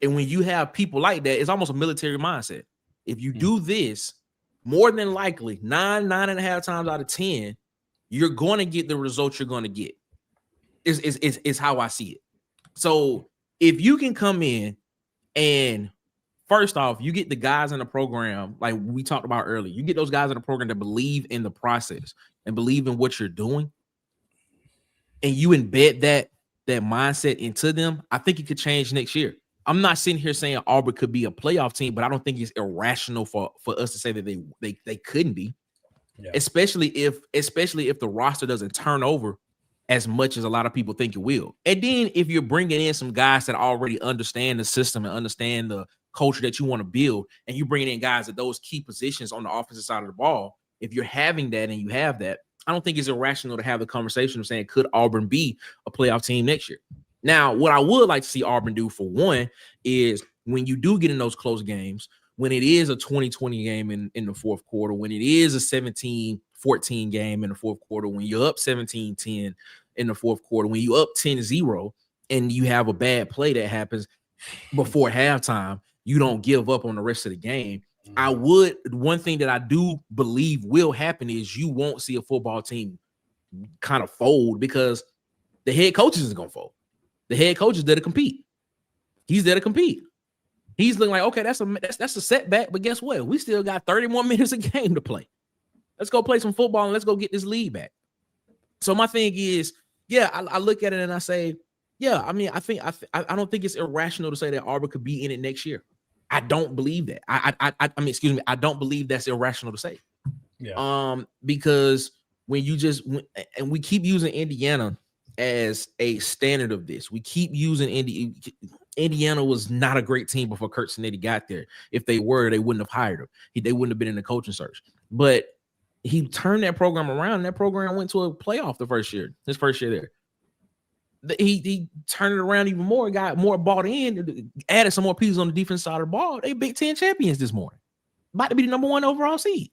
And when you have people like that, it's almost a military mindset. If you do this, more than likely, 9.5 times out of 10, you're going to get the results you're going to get. Is how I see it. So if you can come in and first off, you get the guys in the program, like we talked about earlier, you get those guys in the program that believe in the process and believe in what you're doing, and you embed that mindset into them, I think it could change next year. I'm not sitting here saying Auburn could be a playoff team, but I don't think it's irrational for us to say that they couldn't be, especially if the roster doesn't turn over as much as a lot of people think it will. And then if you're bringing in some guys that already understand the system and understand the culture that you want to build, and you bring in guys at those key positions on the offensive side of the ball, if you're having that and you have that, I don't think it's irrational to have the conversation of saying, could Auburn be a playoff team next year? Now, what I would like to see Auburn do, for one, is when you do get in those close games, when it is a 20-20 game in the fourth quarter, when it is a 17-14 game in the fourth quarter, when you're up 17-10 in the fourth quarter, when you're up 10-0 and you have a bad play that happens before halftime, you don't give up on the rest of the game. One thing that I do believe will happen is you won't see a football team kind of fold, because the head coach isn't going to fold. The head coach is there to compete. He's there to compete. He's looking like, okay, that's a setback, but guess what? We still got 30 more minutes a game to play. Let's go play some football and let's go get this lead back. So my thing is, I look at it and I say, I don't think it's irrational to say that Auburn could be in it next year. I don't believe that. I don't believe that's irrational to say. Because when and we keep using Indiana as a standard of this. We keep using Indiana was not a great team before Kurt Snetti got there. If they were, they wouldn't have hired him. They wouldn't have been in the coaching search. But he turned that program around, and that program went to a playoff his first year there. He turned it around even more, got more bought in, added some more pieces on the defense side of the ball. They Big Ten champions this morning, about to be the number 1 overall seed.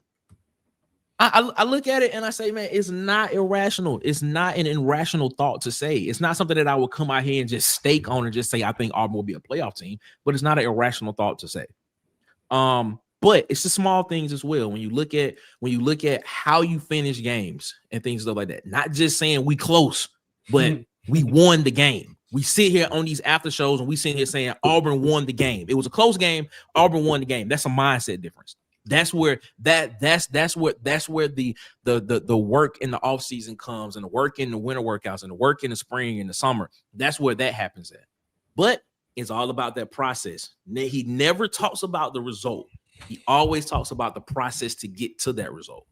I look at it and I say, man, it's not irrational. It's not an irrational thought to say. It's not something that I will come out here and just stake on and just say I think Auburn will be a playoff team, but it's not an irrational thought to say. But it's the small things as well. When you look at how you finish games and things stuff like that, not just saying we close, but we won the game. We sit here on these after shows and we sit here saying Auburn won the game. It was a close game. Auburn won the game. That's a mindset difference. That's where the work in the offseason comes, and the work in the winter workouts, and the work in the spring and the summer. That's where that happens at. But it's all about that process. He never talks about the result. He always talks about the process to get to that result.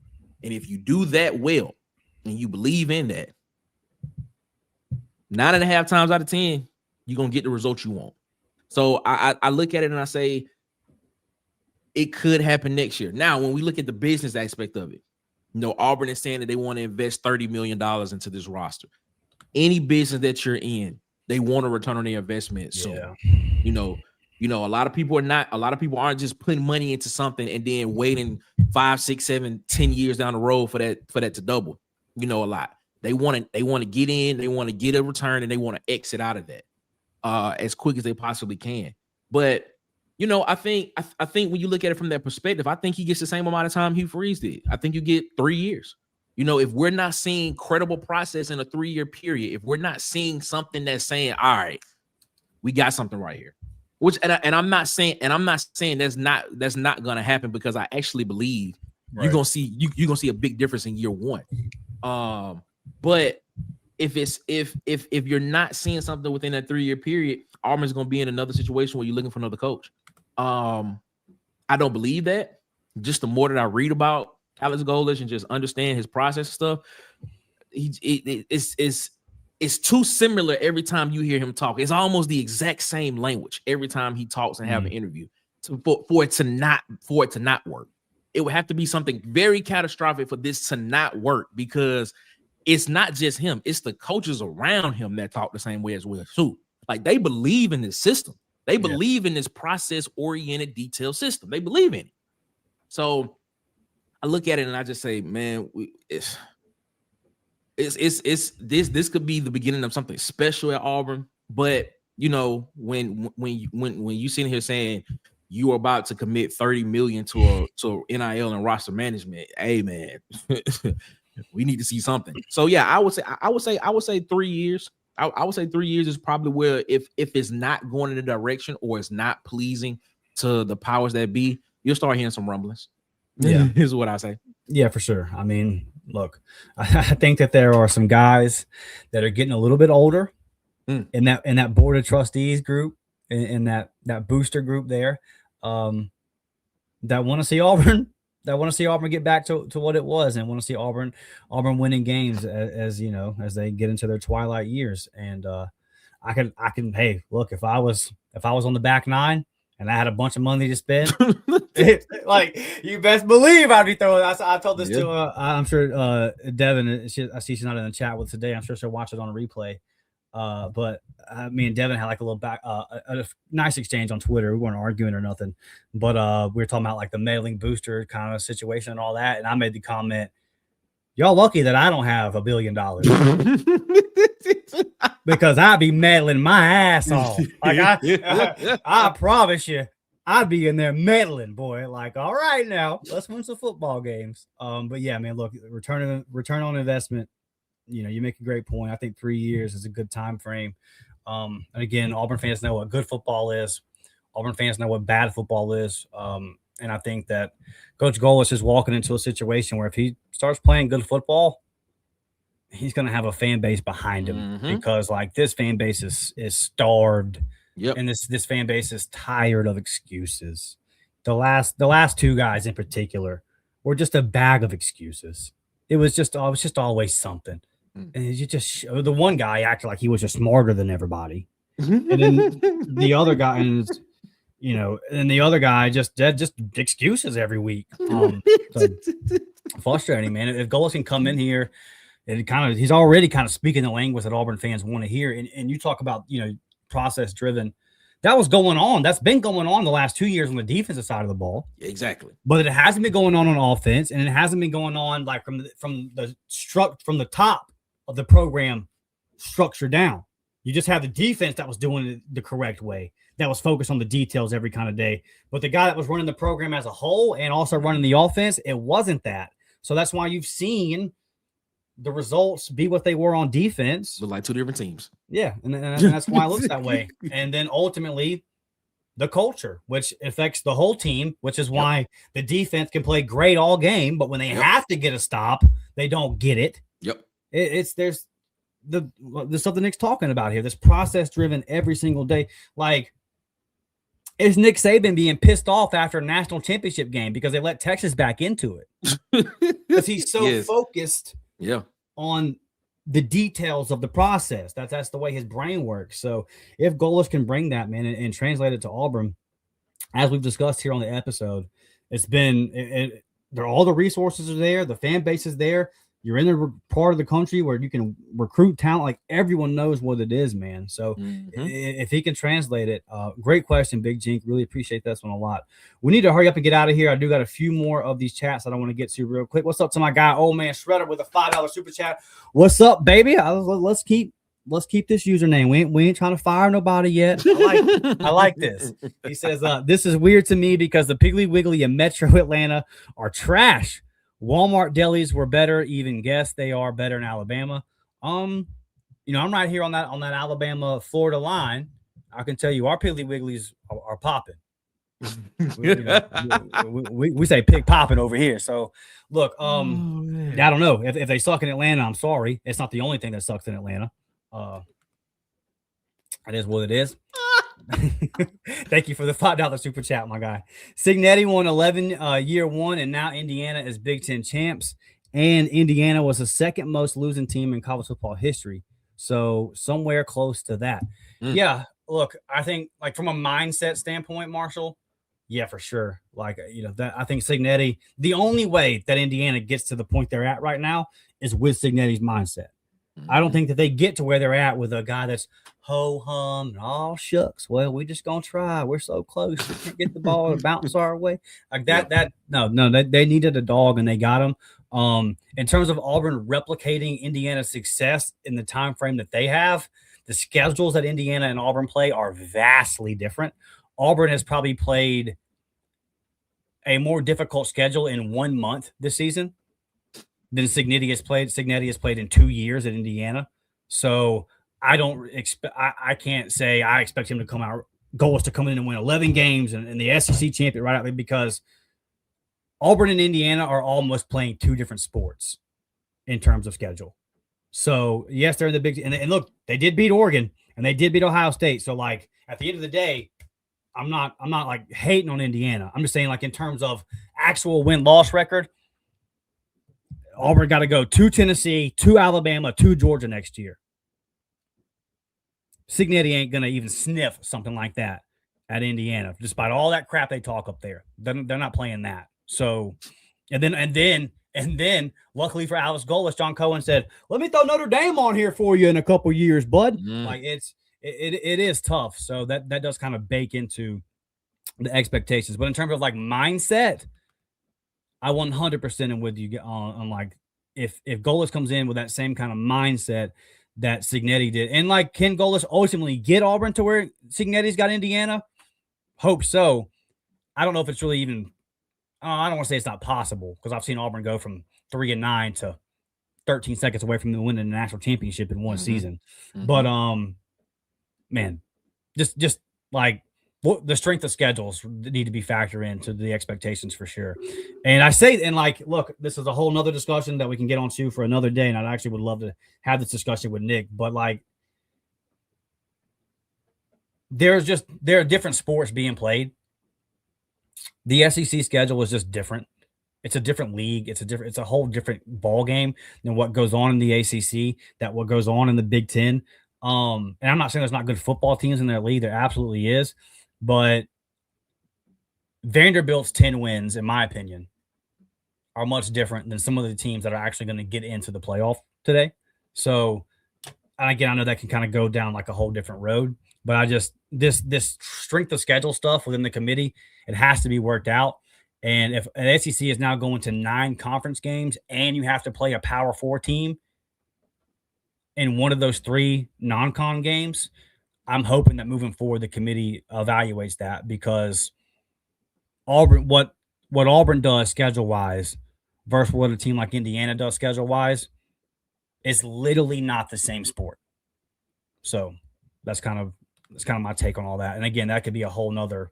And if you do that well and you believe in that, 9.5 times out of 10, you're going to get the result you want. So I look at it and I say, it could happen next year. Now, when we look at the business aspect of it, Auburn is saying that they want to invest $30 million into this roster. Any business that you're in, they want a return on their investment. So, a lot of people aren't just putting money into something and then waiting 5, 6, 7, 10 years down the road for that to double. A lot. They want to get in, they want to get a return, and they want to exit out of that as quick as they possibly can. But I think when you look at it from that perspective, I think he gets the same amount of time Hugh Freeze did. I think you get 3 years. If we're not seeing credible process in a 3-year period, if we're not seeing something that's saying, all right, we got something right here. I'm not saying that's not gonna happen, because I actually believe you're gonna see a big difference in year 1. But if you're not seeing something within that 3-year period, Auburn's gonna be in another situation where you're looking for another coach. I don't believe that. Just the more that I read about Alex Golesh and just understand his process and stuff, it's too similar every time you hear him talk. It's almost the exact same language every time he talks and have an interview. For it to not work, it would have to be something very catastrophic for this to not work, because it's not just him; it's the coaches around him that talk the same way as Will too. Like, they believe in this system. They believe in this process-oriented, detailed system. They believe in it. So I look at it and I just say, man, this could be the beginning of something special at Auburn. But you know, when you sitting here saying you are about to commit $30 million to NIL and roster management, hey man, we need to see something. So yeah, I would say 3 years. I would say 3 years is probably where, if it's not going in the direction or it's not pleasing to the powers that be, you'll start hearing some rumblings. Yeah, is what I say. Yeah, for sure. I mean, look, I think that there are some guys that are getting a little bit older in that board of trustees group, in that booster group there, that want to see Auburn. That want to see Auburn get back to what it was, and want to see Auburn winning games as you know, as they get into their twilight years. And I can hey, look, if I was on the back nine and I had a bunch of money to spend, like, you best believe I'd be throwing. I told this to I'm sure Devin. I see she's not in the chat with today. I'm sure she'll watch it on a replay. But me and Devin had like a little a nice exchange on Twitter. We weren't arguing or nothing, but we were talking about like the mailing booster kind of situation and all that. And I made the comment, y'all lucky that I don't have $1 billion, because I'd be meddling my ass off. Like, I promise you, I'd be in there meddling, boy. Like, all right, now let's win some football games. But yeah, man, look, return on investment. You know, you make a great point. I think 3 years is a good time frame. And again, Auburn fans know what good football is. Auburn fans know what bad football is. And I think that Coach Golesh is walking into a situation where if he starts playing good football, he's going to have a fan base behind him, because like this fan base is starved. Yep. And this fan base is tired of excuses. The last two guys in particular were just a bag of excuses. It was just always something. And you just the one guy acted like he was just smarter than everybody, and then the other guy, and the other guy just excuses every week. So frustrating, man. If Golesh can come in here, and he's already kind of speaking the language that Auburn fans want to hear, and you talk about process driven. That was going on. That's been going on the last 2 years on the defensive side of the ball. Exactly. But it hasn't been going on offense, and it hasn't been going on like from the top of the program structure down. You just have the defense that was doing it the correct way, that was focused on the details every kind of day. But the guy that was running the program as a whole and also running the offense, it wasn't that. So that's why you've seen the results be what they were on defense. But like two different teams. Yeah, and that's why it looks that way. And then ultimately the culture, which affects the whole team, which is why the defense can play great all game, but when they have to get a stop, they don't get it. Yep. There's stuff that Nick's talking about here. This process driven every single day. Like, is Nick Saban being pissed off after a national championship game because they let Texas back into it? Because he's so focused on the details of the process. That's the way his brain works. So if Golesh can bring that, man, and translate it to Auburn, as we've discussed here on the episode, it's been all the resources are there, the fan base is there. You're in the part of the country where you can recruit talent. Like, everyone knows what it is, man. So if he can translate it, great question, Big Jink. Really appreciate this one a lot. We need to hurry up and get out of here. I do got a few more of these chats that I want to get to real quick. What's up to my guy, Old Man Shredder, with a $5 super chat? What's up, baby? Let's keep this username. We ain't trying to fire nobody yet. I like this. He says, this is weird to me because the Piggly Wiggly in Metro Atlanta are trash. Walmart delis were better. Even guess they are better in Alabama. I'm right here on that Alabama Florida line. I can tell you our Piggly Wigglies are popping. we say pig popping over here. So look, I don't know if they suck in Atlanta. I'm sorry, it's not the only thing that sucks in Atlanta. It is what it is. Thank you for the $5 super chat, my guy. Signetti won 11 year one, and now Indiana is Big Ten champs. And Indiana was the second most losing team in college football history. So somewhere close to that. Yeah, look, I think like from a mindset standpoint, Marshall, yeah, for sure. Like, that I think Signetti, the only way that Indiana gets to the point they're at right now is with Signetti's mindset. I don't think that they get to where they're at with a guy that's ho-hum and all shucks. Well, we just gonna try. We're so close. We can't get the ball to bounce our way. Like that. They needed a dog and they got him. In terms of Auburn replicating Indiana's success in the time frame that they have, the schedules that Indiana and Auburn play are vastly different. Auburn has probably played a more difficult schedule in 1 month this season than Signetti has played. Signetti has played in 2 years at Indiana. So I don't expect, I can't say I expect him to come out, Goish to come in and win 11 games and the SEC champion right out there, because Auburn and Indiana are almost playing two different sports in terms of schedule. So yes, they're in the Big Ten. And look, they did beat Oregon and they did beat Ohio State. So like at the end of the day, I'm not like hating on Indiana. I'm just saying like in terms of actual win-loss record, Auburn got to go to Tennessee, to Alabama, to Georgia next year. Signetti ain't going to even sniff something like that at Indiana, despite all that crap they talk up there. They're not playing that. So, and then, luckily for Alex Golesh, John Cohen said, "Let me throw Notre Dame on here for you in a couple years, bud." Like it is tough. So that does kind of bake into the expectations. But in terms of like mindset, I 100% am with you on like if Golesh comes in with that same kind of mindset that Signetti did, and like can Golesh ultimately get Auburn to where Signetti's got Indiana? Hope so. I don't know if it's really even. I don't want to say it's not possible because I've seen Auburn go from 3-9 to 13 seconds away from winning the national championship in one season. But man, just like the strength of schedules need to be factored into the expectations for sure. And I say, and like, look, this is a whole nother discussion that we can get onto for another day. And I actually would love to have this discussion with Nick, but like, there are different sports being played. The SEC schedule is just different. It's a different league. It's a whole different ball game than what goes on in the ACC, that what goes on in the Big Ten. And I'm not saying there's not good football teams in their league. There absolutely is. But Vanderbilt's 10 wins, in my opinion, are much different than some of the teams that are actually going to get into the playoff today. So, again, I know that can kind of go down like a whole different road. But I just this strength of schedule stuff within the committee, it has to be worked out. And if an SEC is now going to 9 conference games and you have to play a Power 4 team in one of those 3 non-con games, I'm hoping that moving forward the committee evaluates that, because Auburn, what Auburn does schedule-wise versus what a team like Indiana does schedule-wise is literally not the same sport. So that's kind of my take on all that. And again, that could be a whole nother.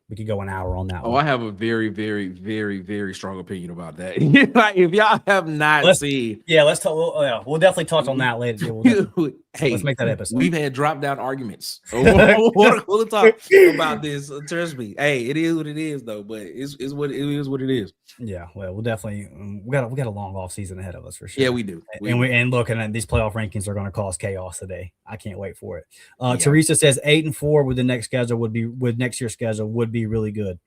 We could go an hour on that. I have a very, very, very, very strong opinion about that. Like, if y'all have not seen, let's talk. We'll definitely touch on that later. Let's make that episode. We've had drop down arguments. We'll talk about this. Trust me. Hey, it is what it is, though. But it's what it is. What it is. Yeah. Well, we'll definitely we got a long off season ahead of us for sure. Yeah, we do. And look, and these playoff rankings are going to cause chaos today. I can't wait for it. Teresa says 8-4 with the next schedule with next year's schedule would be really good.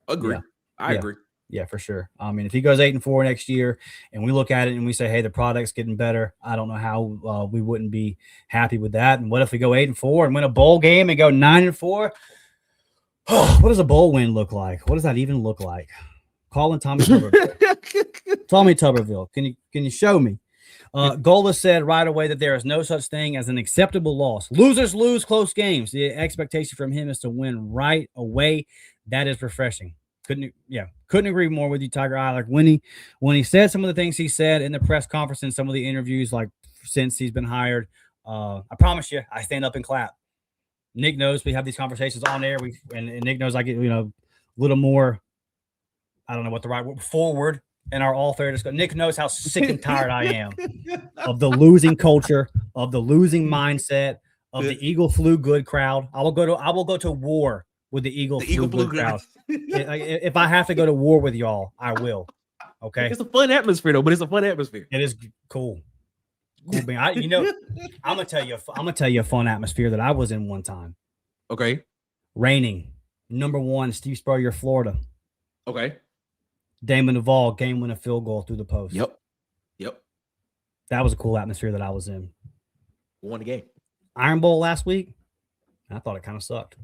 Agree. Yeah. I agree. Yeah, for sure. I mean, if he goes 8-4 next year and we look at it and we say, hey, the product's getting better, I don't know how we wouldn't be happy with that. And what if we go 8-4 and win a bowl game and go 9-4? Oh, what does a bowl win look like? What does that even look like? Calling Tommy Tuberville. Tommy Tuberville, can you show me? Gola said right away that there is no such thing as an acceptable loss. Losers lose close games. The expectation from him is to win right away. That is refreshing. Couldn't agree more with you, Tiger Eye. Like when he said some of the things he said in the press conference and some of the interviews, like since he's been hired, I promise you, I stand up and clap. Nick knows we have these conversations on air. And Nick knows I get a little more. I don't know what the right word, forward in our all fair discussion. Nick knows how sick and tired I am of the losing culture, of the losing mindset, of the Eagle Flew Good crowd. I will go to war with the Eagle Flew Good crowd. If I have to go to war with y'all, I will. Okay. It's a fun atmosphere though, but it's a fun atmosphere. It is cool. Cool, man. I'm gonna tell you a fun atmosphere that I was in one time. Okay. Raining. Number 1, Steve Spurrier, Florida. Okay. Damon Duvall, game-winning field goal through the post. Yep. That was a cool atmosphere that I was in. Won the game. Iron Bowl last week. I thought it kind of sucked.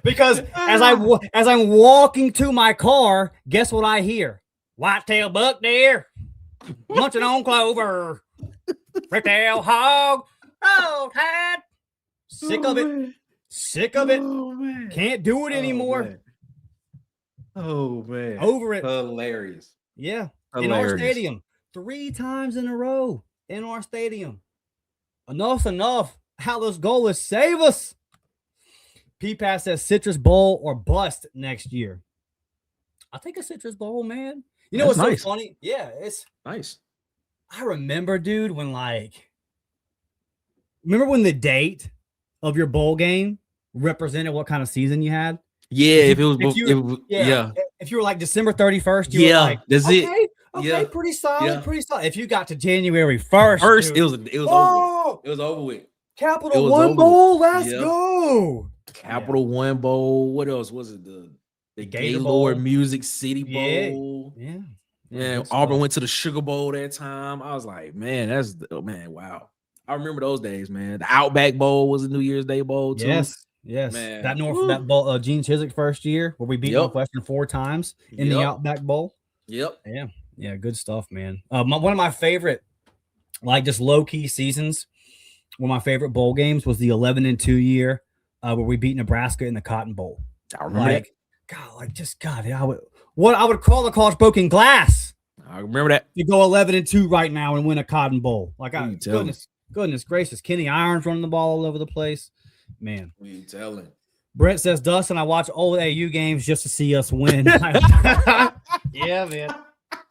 Because as I'm walking to my car, guess what I hear? Whitetail buck deer munching on clover. Red-tail hog. Oh, Tad. Sick of it. Oh, man. Can't do it anymore. Oh, man. Over it. Hilarious. Yeah. Hilarious. In our stadium. 3 times in a row in our stadium. Enough's enough. Alex Golesh, save us. P-Pass says Citrus Bowl or bust next year. I think a Citrus Bowl, man. You know what's nice. so funny? Yeah, it's nice. I remember, dude, when remember when the date of your bowl game represented what kind of season you had? Yeah, if you were like December 31st, you were like, that's okay, it. Okay, Yeah. pretty solid, Yeah. pretty solid. If you got to January 1st, First, dude, it was over. It was over with. Capital One Bowl, let's Yeah. go. Capital One Bowl. What else was it? The Gaylord Music City Bowl. Yeah. Auburn went to the Sugar Bowl that time. I was like, man, wow. I remember those days, man. The Outback Bowl was a New Year's Day bowl too. Yes. Man. That bowl, Gene Chiswick first year where we beat Northwestern 4 times in the Outback Bowl. Yep. Yeah, good stuff, man. One of my favorite, just low key seasons. One of my favorite bowl games was the 11-2 year where we beat Nebraska in the Cotton Bowl. I remember that. I would crawl across broken glass. I remember that. You go 11-2 right now and win a Cotton Bowl. Goodness gracious, Kenny Irons running the ball all over the place, man. What are you telling? Brett says, Dustin, I watch old AU games just to see us win. Yeah, man.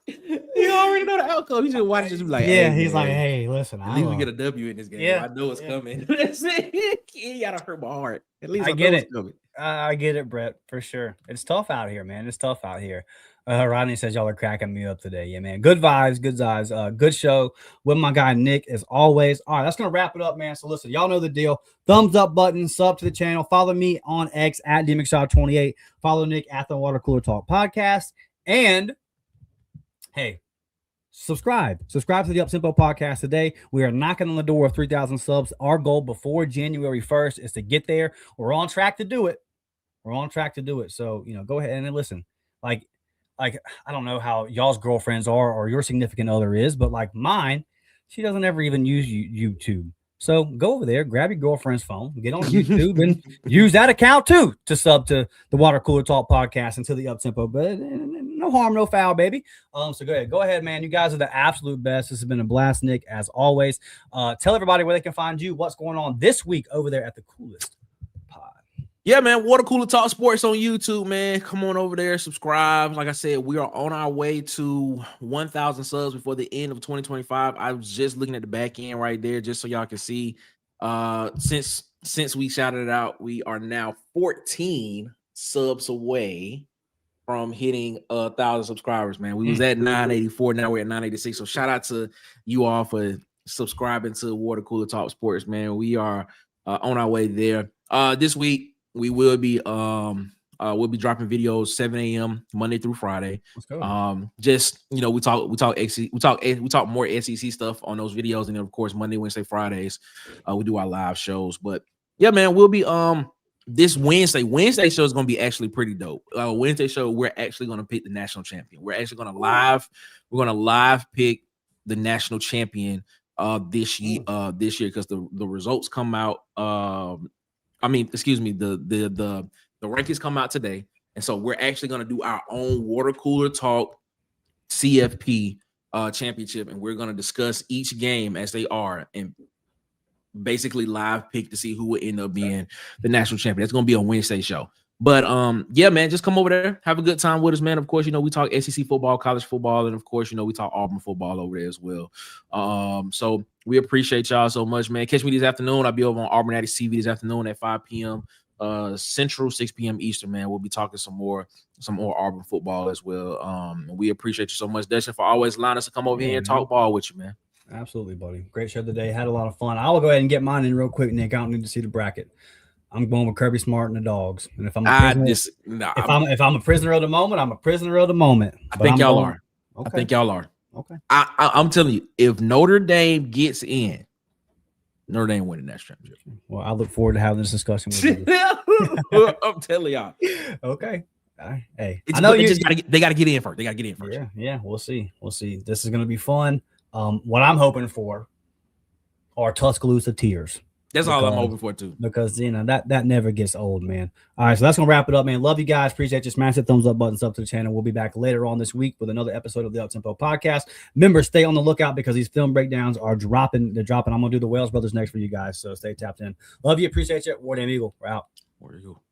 You already know the outcome. You just watch it, just be like, he's like, hey, listen, at least we get a W in this game. Yeah, I know it's coming. That's it. You gotta hurt my heart. At least I get it. Coming. I get it, Brett, for sure. It's tough out here, man. It's tough out here. Rodney says y'all are cracking me up today. Yeah, man. Good vibes, good vibes. Good show with my guy Nick as always. All right, that's gonna wrap it up, man. So listen, y'all know the deal. Thumbs up button, sub to the channel. Follow me on X at DMcShaw28. Follow Nick at the Water Cooler Talk Podcast. And hey, subscribe to the Up-Tempo Podcast today. We are knocking on the door of 3,000 subs. Our goal before January 1st is to get there. We're on track to do it. So, go ahead and listen. Like I don't know how y'all's girlfriends are or your significant other is, but like mine, she doesn't ever even use YouTube. So go over there, grab your girlfriend's phone, get on YouTube and use that account too to sub to the Water Cooler Talk Podcast and to the Up-Tempo. But no harm, no foul, baby. So go ahead, man. You guys are the absolute best. This has been a blast, Nick, as always. Tell everybody where they can find you, what's going on this week over there at the Coolest Pod. Yeah, man. Water Cooler Talk Sports on YouTube, man. Come on over there, subscribe. Like I said, we are on our way to 1,000 subs before the end of 2025. I was just looking at the back end right there, just so y'all can see. Since we shouted it out, we are now 14 subs away from hitting 1,000 subscribers, man. We was at 984, now we're at 986. So shout out to you all for subscribing to Water Cooler Talk Sports, man. We are on our way there. This week we will be we'll be dropping videos 7 a.m. Monday through Friday. Let's go. Just we talk more SEC stuff on those videos, and then of course Monday, Wednesday, Fridays we do our live shows. But yeah, man, we'll be this Wednesday show is going to be actually pretty dope. Wednesday show, we're actually going to pick the national champion. We're actually going to live pick the national champion this year because the results come out. The rankings come out today, and so we're actually going to do our own Water Cooler Talk CFP championship, and we're going to discuss each game as they are and basically live pick to see who will end up being the national champion. That's going to be a Wednesday show. But yeah, man, just come over there, have a good time with us, man. Of course, we talk SEC football, college football, and of course, we talk Auburn football over there as well. So we appreciate y'all so much, man. Catch me this afternoon. I'll be over on Auburn TV this afternoon at 5 p.m. Central, 6 p.m. Eastern, man. We'll be talking some more Auburn football as well. We appreciate you so much, Dustin, for always allowing us to come over here and talk ball with you, man. Absolutely, buddy. Great show today. Had a lot of fun. I will go ahead and get mine in real quick, Nick. I don't need to see the bracket. I'm going with Kirby Smart and the Dogs. And if I'm a prisoner, if I'm a prisoner of the moment, I'm a prisoner of the moment. I think y'all are. Okay. I think y'all are. Okay. I'm telling you, if Notre Dame gets in, Notre Dame winning that championship. Well, I look forward to having this discussion with you. I'm telling y'all. Okay. Hey, I know they got to get in first. They got to get in first. Yeah. We'll see. This is going to be fun. What I'm hoping for are Tuscaloosa tears. That's all I'm hoping for too. Because that never gets old, man. All right, so that's gonna wrap it up, man. Love you guys. Appreciate you. Smash the thumbs up button, sub to the channel. We'll be back later on this week with another episode of the Up Tempo Podcast. Remember, stay on the lookout because these film breakdowns are dropping. They're dropping. I'm gonna do the Wales Brothers next for you guys, so stay tapped in. Love you. Appreciate you. War Damn Eagle. We're out. War Eagle.